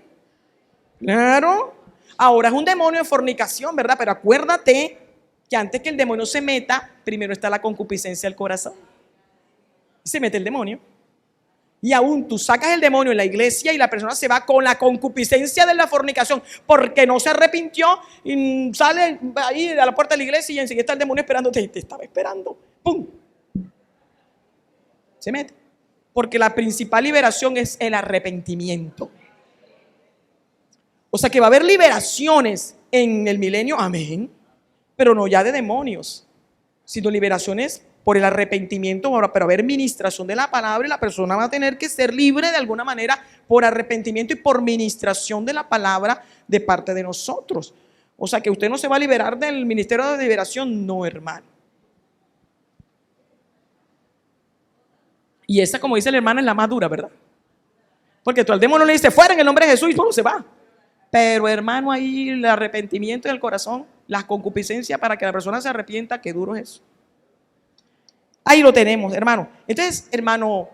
S1: Claro. Ahora es un demonio de fornicación, ¿verdad? Pero acuérdate que antes que el demonio se meta, primero está la concupiscencia del corazón. Y se mete el demonio. Y aún tú sacas el demonio en la iglesia y la persona se va con la concupiscencia de la fornicación porque no se arrepintió y sale ahí a la puerta de la iglesia y enseguida está el demonio esperándote. Te estaba esperando. ¡Pum! Se mete. Porque la principal liberación es el arrepentimiento. O sea que va a haber liberaciones en el milenio, amén, pero no ya de demonios, sino liberaciones por el arrepentimiento, pero va a haber ministración de la palabra y la persona va a tener que ser libre de alguna manera por arrepentimiento y por ministración de la palabra de parte de nosotros. O sea que usted no se va a liberar del ministerio de liberación, no, hermano. Y esa, como dice la hermana, es la más dura, ¿verdad? Porque tú al demonio le dices fuera en el nombre de Jesús y todo se va. Pero hermano, ahí el arrepentimiento del corazón, la concupiscencia para que la persona se arrepienta, qué duro es eso. Ahí lo tenemos, hermano. Entonces, hermano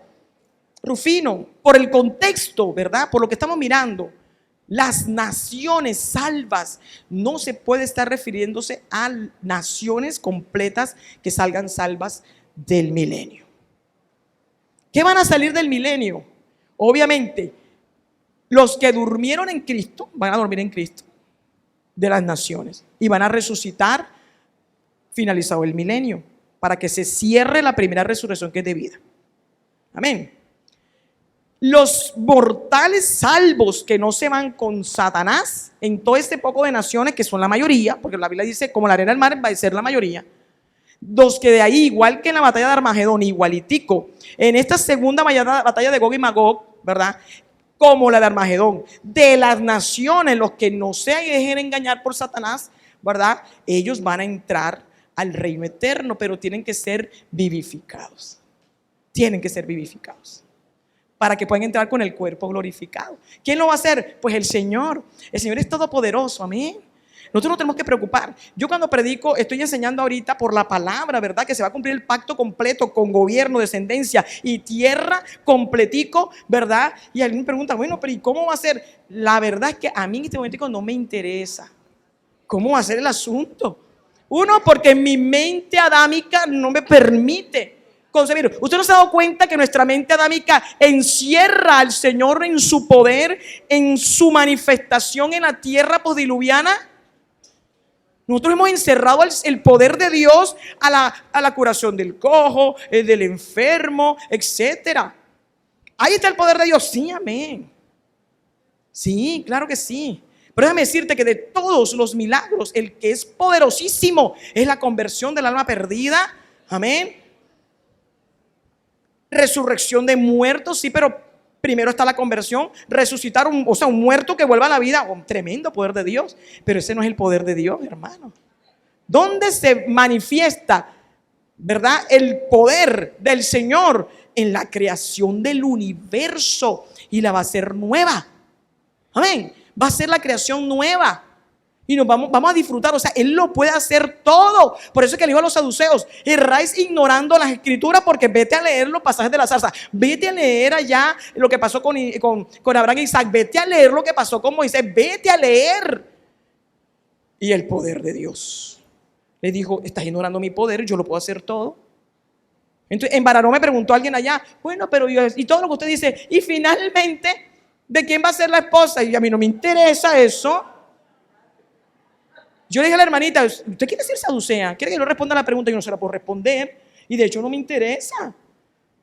S1: Rufino, por el contexto, ¿verdad? Por lo que estamos mirando, las naciones salvas, no se puede estar refiriéndose a naciones completas que salgan salvas del milenio. ¿Qué van a salir del milenio? Obviamente, los que durmieron en Cristo van a dormir en Cristo de las naciones y van a resucitar finalizado el milenio para que se cierre la primera resurrección que es de vida. Amén. Los mortales salvos que no se van con Satanás en todo este poco de naciones, que son la mayoría, porque la Biblia dice como la arena del mar va a ser la mayoría. Los que de ahí, igual que en la batalla de Armagedón, igualitico, en esta segunda batalla de Gog y Magog, ¿verdad? Como la de Armagedón, de las naciones, los que no se dejen engañar por Satanás, ¿verdad? Ellos van a entrar al reino eterno, pero tienen que ser vivificados. Tienen que ser vivificados para que puedan entrar con el cuerpo glorificado. ¿Quién lo va a hacer? Pues el Señor. El Señor es todopoderoso, amén. Nosotros no tenemos que preocupar. Yo cuando predico estoy enseñando ahorita por la palabra, ¿verdad? Que se va a cumplir el pacto completo con gobierno, descendencia y tierra completico, ¿verdad? Y alguien me pregunta, bueno, pero ¿y cómo va a ser? La verdad es que a mí en este momento no me interesa cómo va a ser el asunto. Uno, porque mi mente adámica no me permite concebir. ¿Usted no se ha dado cuenta que nuestra mente adámica encierra al Señor en su poder, en su manifestación en la tierra posdiluviana? Nosotros hemos encerrado el poder de Dios a la curación del cojo, del enfermo, etc. Ahí está el poder de Dios. Sí, amén. Sí, claro que sí. Pero déjame decirte que de todos los milagros, el que es poderosísimo es la conversión del alma perdida. Amén. Resurrección de muertos, sí, pero primero está la conversión, resucitar un muerto que vuelva a la vida, un tremendo poder de Dios, pero ese no es el poder de Dios, hermano. ¿Dónde se manifiesta, verdad, el poder del Señor? En la creación del universo, y la va a hacer nueva. Amén. Va a ser la creación nueva. Y nos vamos a disfrutar. O sea, Él lo puede hacer todo. Por eso es que le dijo a los saduceos: erráis ignorando las escrituras, porque vete a leer los pasajes de la zarza. Vete a leer allá lo que pasó con Abraham e Isaac. Vete a leer lo que pasó con Moisés. Vete a leer. Y el poder de Dios. Le dijo: estás ignorando mi poder, yo lo puedo hacer todo. Entonces en Bararó me preguntó alguien allá: bueno, pero y todo lo que usted dice, y finalmente, ¿de quién va a ser la esposa? Y a mí no me interesa eso. Yo le dije a la hermanita: ¿usted quiere ser saducea? ¿Quiere que yo responda a la pregunta? Yo no se la puedo responder. Y de hecho no me interesa.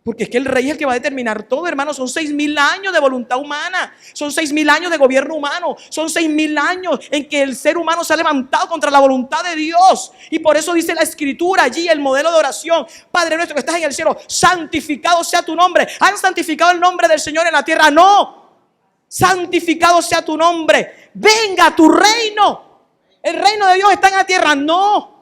S1: Porque es que el rey es el que va a determinar todo, hermano. Son 6.000 años de voluntad humana. Son 6.000 años de gobierno humano. Son 6.000 años en que el ser humano se ha levantado contra la voluntad de Dios. Y por eso dice la escritura allí, el modelo de oración: Padre nuestro que estás en el cielo, santificado sea tu nombre. ¿Han santificado el nombre del Señor en la tierra? No. Santificado sea tu nombre. Venga tu reino. ¿El reino de Dios está en la tierra? No.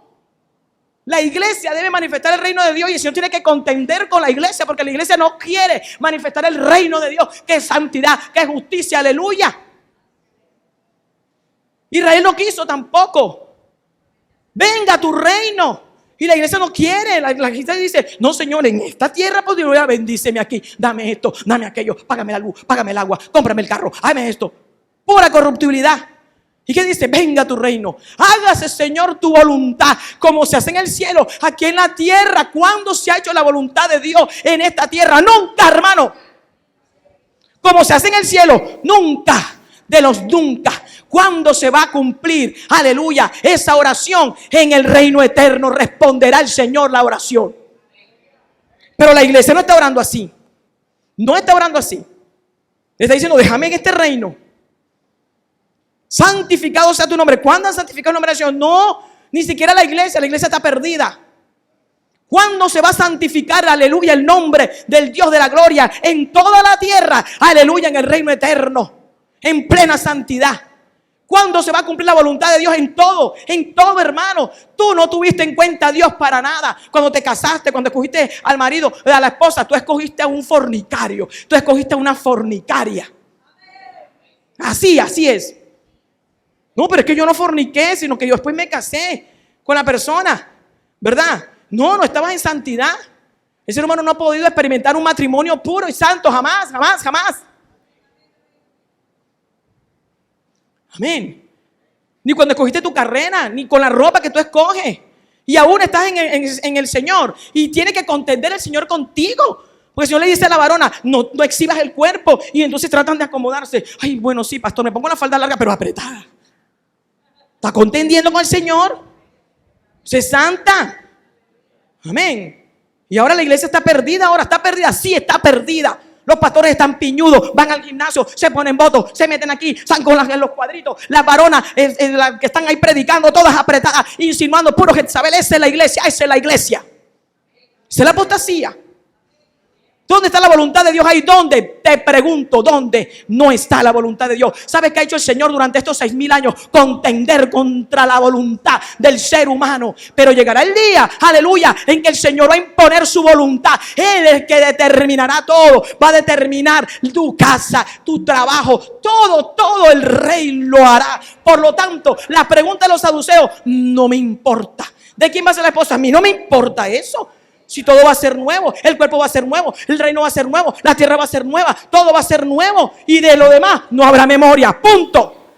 S1: La iglesia debe manifestar el reino de Dios, y el Señor tiene que contender con la iglesia, porque la iglesia no quiere manifestar el reino de Dios, que es santidad, que es justicia. Aleluya. Israel no quiso tampoco. Venga tu reino. Y la iglesia no quiere. La iglesia dice: no, Señor, en esta tierra, pues Dios, bendíceme aquí, dame esto, dame aquello, págame la luz, págame el agua, cómprame el carro, hágame esto. Pura corruptibilidad. ¿Y qué dice? Venga tu reino. Hágase, Señor, tu voluntad, como se hace en el cielo, aquí en la tierra. ¿Cuándo se ha hecho la voluntad de Dios en esta tierra? Nunca, hermano. Como se hace en el cielo, nunca. De los nunca. ¿Cuándo se va a cumplir? Aleluya. Esa oración en el reino eterno. Responderá el Señor la oración. Pero la iglesia no está orando así. No está orando así. Le está diciendo: déjame en este reino. Santificado sea tu nombre. ¿Cuándo han santificado el nombre del Señor? No, ni siquiera la iglesia está perdida. ¿Cuándo se va a santificar, aleluya, el nombre del Dios de la gloria en toda la tierra? Aleluya, en el reino eterno, en plena santidad. ¿Cuándo se va a cumplir la voluntad de Dios en todo? En todo, hermano. Tú no tuviste en cuenta a Dios para nada. Cuando te casaste, cuando escogiste al marido, a la esposa, tú escogiste a un fornicario. Tú escogiste a una fornicaria. Así es. No, pero es que yo no forniqué, sino que yo después me casé con la persona, ¿verdad? No estabas en santidad. El ser humano no ha podido experimentar un matrimonio puro y santo jamás. Amén. Ni cuando escogiste tu carrera, ni con la ropa que tú escoges. Y aún estás en el Señor, y tiene que contender el Señor contigo. Porque el Señor le dice a la varona: no exhibas el cuerpo. Y entonces tratan de acomodarse. Ay, bueno, sí, pastor, me pongo una falda larga pero apretada. ¿Está contendiendo con el Señor? Sé santa. Amén. Y ahora la iglesia está perdida. Ahora está perdida. Sí, está perdida. Los pastores están piñudos, van al gimnasio, se ponen votos, se meten aquí, están con los cuadritos. Las varonas que están ahí predicando, todas apretadas, insinuando puro Jezabel. Esa es la iglesia. Esa es la apostasía. ¿Dónde está la voluntad de Dios ahí? ¿Dónde? Te pregunto, ¿dónde no está la voluntad de Dios? ¿Sabes qué ha hecho el Señor durante estos 6.000 años? Contender contra la voluntad del ser humano. Pero llegará el día, aleluya, en que el Señor va a imponer su voluntad. Él es el que determinará todo. Va a determinar tu casa, tu trabajo, todo el rey lo hará. Por lo tanto, la pregunta de los saduceos: no me importa. ¿De quién va a ser la esposa? A mí no me importa eso. Si todo va a ser nuevo, el cuerpo va a ser nuevo, el reino va a ser nuevo, la tierra va a ser nueva, todo va a ser nuevo, y de lo demás no habrá memoria. Punto.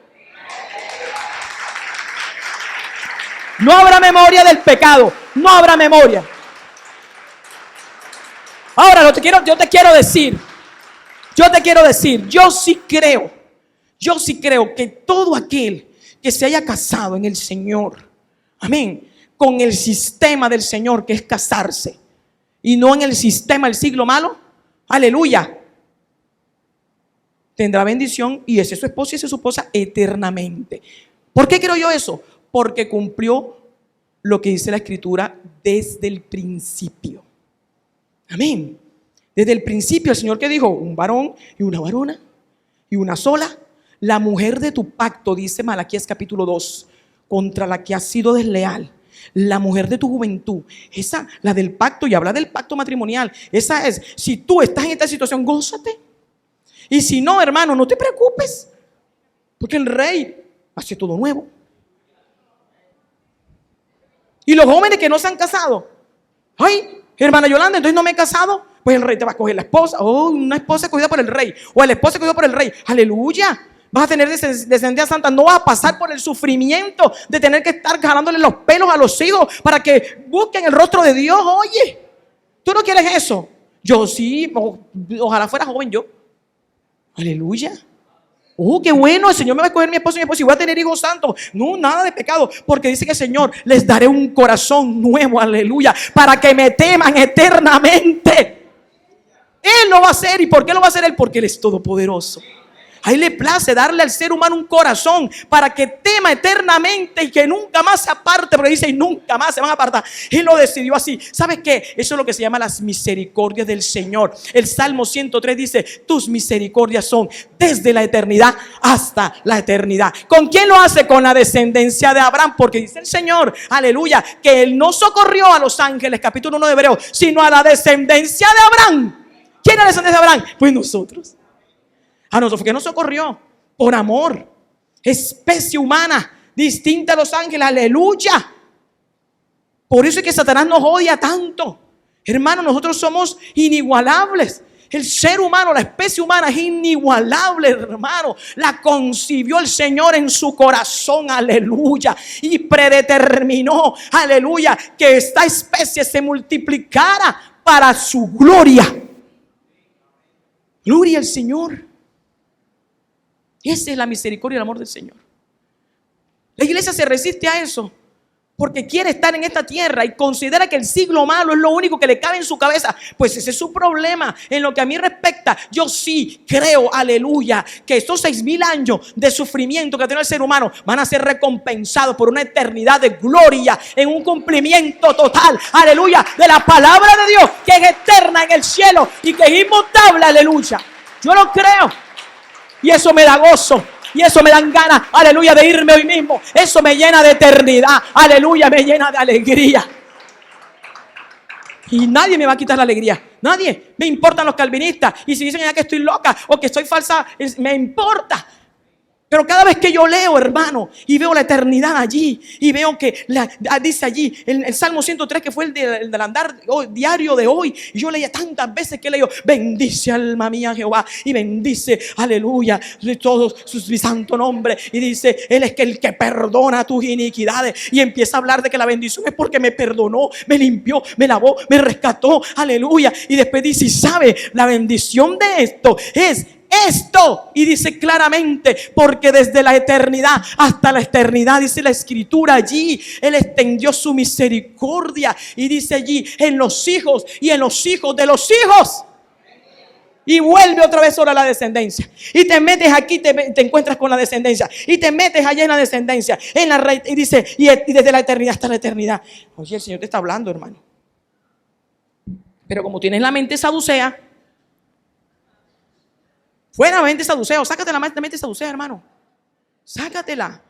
S1: No habrá memoria del pecado, no habrá memoria. Ahora yo te quiero decir, yo sí creo que todo aquel que se haya casado en el Señor, amén, con el sistema del Señor, que es casarse, y no en el sistema del siglo malo, aleluya, tendrá bendición, y ese es su esposo y esa es su esposa eternamente. ¿Por qué creo yo eso? Porque cumplió lo que dice la Escritura desde el principio. Amén. Desde el principio el Señor, que dijo: un varón y una varona y una sola, la mujer de tu pacto, dice Malaquías capítulo 2, contra la que has sido desleal. La mujer de tu juventud, esa, la del pacto, y habla del pacto matrimonial. Esa es, si tú estás en esta situación, gózate. Y si no, hermano, no te preocupes, porque el rey hace todo nuevo. Y los jóvenes que no se han casado, ay, hermana Yolanda, entonces no me he casado. Pues el rey te va a coger la esposa. Oh, una esposa escogida por el rey. O el esposo escogido por el rey. Aleluya. Vas a tener descendencia santa. No vas a pasar por el sufrimiento de tener que estar jalándole los pelos a los hijos para que busquen el rostro de Dios. Oye, ¿tú no quieres eso? Yo sí. Ojalá fuera joven yo. Aleluya. Oh, qué bueno, el Señor me va a escoger mi esposo y mi esposa y voy a tener hijos santos. No, nada de pecado, porque dice que el Señor les daré un corazón nuevo, aleluya, para que me teman eternamente. Él lo va a hacer. ¿Y por qué lo va a hacer Él? Porque Él es todopoderoso. A Él le place darle al ser humano un corazón para que tema eternamente y que nunca más se aparte, porque dice y nunca más se van a apartar. Él lo decidió así. ¿Sabes qué? Eso es lo que se llama las misericordias del Señor. El Salmo 103 dice: tus misericordias son desde la eternidad hasta la eternidad. ¿Con quién lo hace? Con la descendencia de Abraham, porque dice el Señor, aleluya, que Él no socorrió a los ángeles, capítulo 1 de Hebreos, sino a la descendencia de Abraham. ¿Quién es la descendencia de Abraham? Pues nosotros. A nosotros, porque nos socorrió por amor, especie humana, distinta a los ángeles, aleluya. Por eso es que Satanás nos odia tanto. Hermano, nosotros somos inigualables. El ser humano, la especie humana es inigualable, hermano. La concibió el Señor en su corazón, aleluya. Y predeterminó, aleluya, que esta especie se multiplicara para su gloria. Gloria al Señor. Esa es la misericordia y el amor del Señor. La iglesia se resiste a eso porque quiere estar en esta tierra y considera que el siglo malo es lo único que le cabe en su cabeza. Pues ese es su problema. En lo que a mí respecta, yo sí creo, aleluya, que estos 6,000 años de sufrimiento que ha tenido el ser humano van a ser recompensados por una eternidad de gloria, en un cumplimiento total, aleluya, de la palabra de Dios, que es eterna en el cielo y que es inmutable, aleluya. Yo lo creo. Y eso me da gozo. Y eso me dan ganas, aleluya, de irme hoy mismo. Eso me llena de eternidad. Aleluya, me llena de alegría. Y nadie me va a quitar la alegría. Nadie. Me importan los calvinistas. Y si dicen ya que estoy loca o que estoy falsa, me importa. Pero cada vez que yo leo, hermano, y veo la eternidad allí, y veo que dice allí, el Salmo 103, que fue el del andar diario de hoy, y yo leía tantas veces que leo: bendice alma mía Jehová, y bendice, aleluya, todo su santo nombre. Y dice: Él es el que perdona tus iniquidades. Y empieza a hablar de que la bendición es porque me perdonó, me limpió, me lavó, me rescató, aleluya. Y después dice: y sabe, la bendición de esto es esto, y dice claramente, porque desde la eternidad hasta la eternidad, dice la escritura allí, Él extendió su misericordia, y dice allí, en los hijos y en los hijos de los hijos. Y vuelve otra vez sobre la descendencia. Y te metes aquí, te encuentras con la descendencia. Y te metes allá en la descendencia. Y dice, y desde la eternidad hasta la eternidad. Oye, el Señor te está hablando, hermano. Pero como tienes la mente saducea, fuera mente saduceo, sácate la mente saducea, hermano. Sácatela.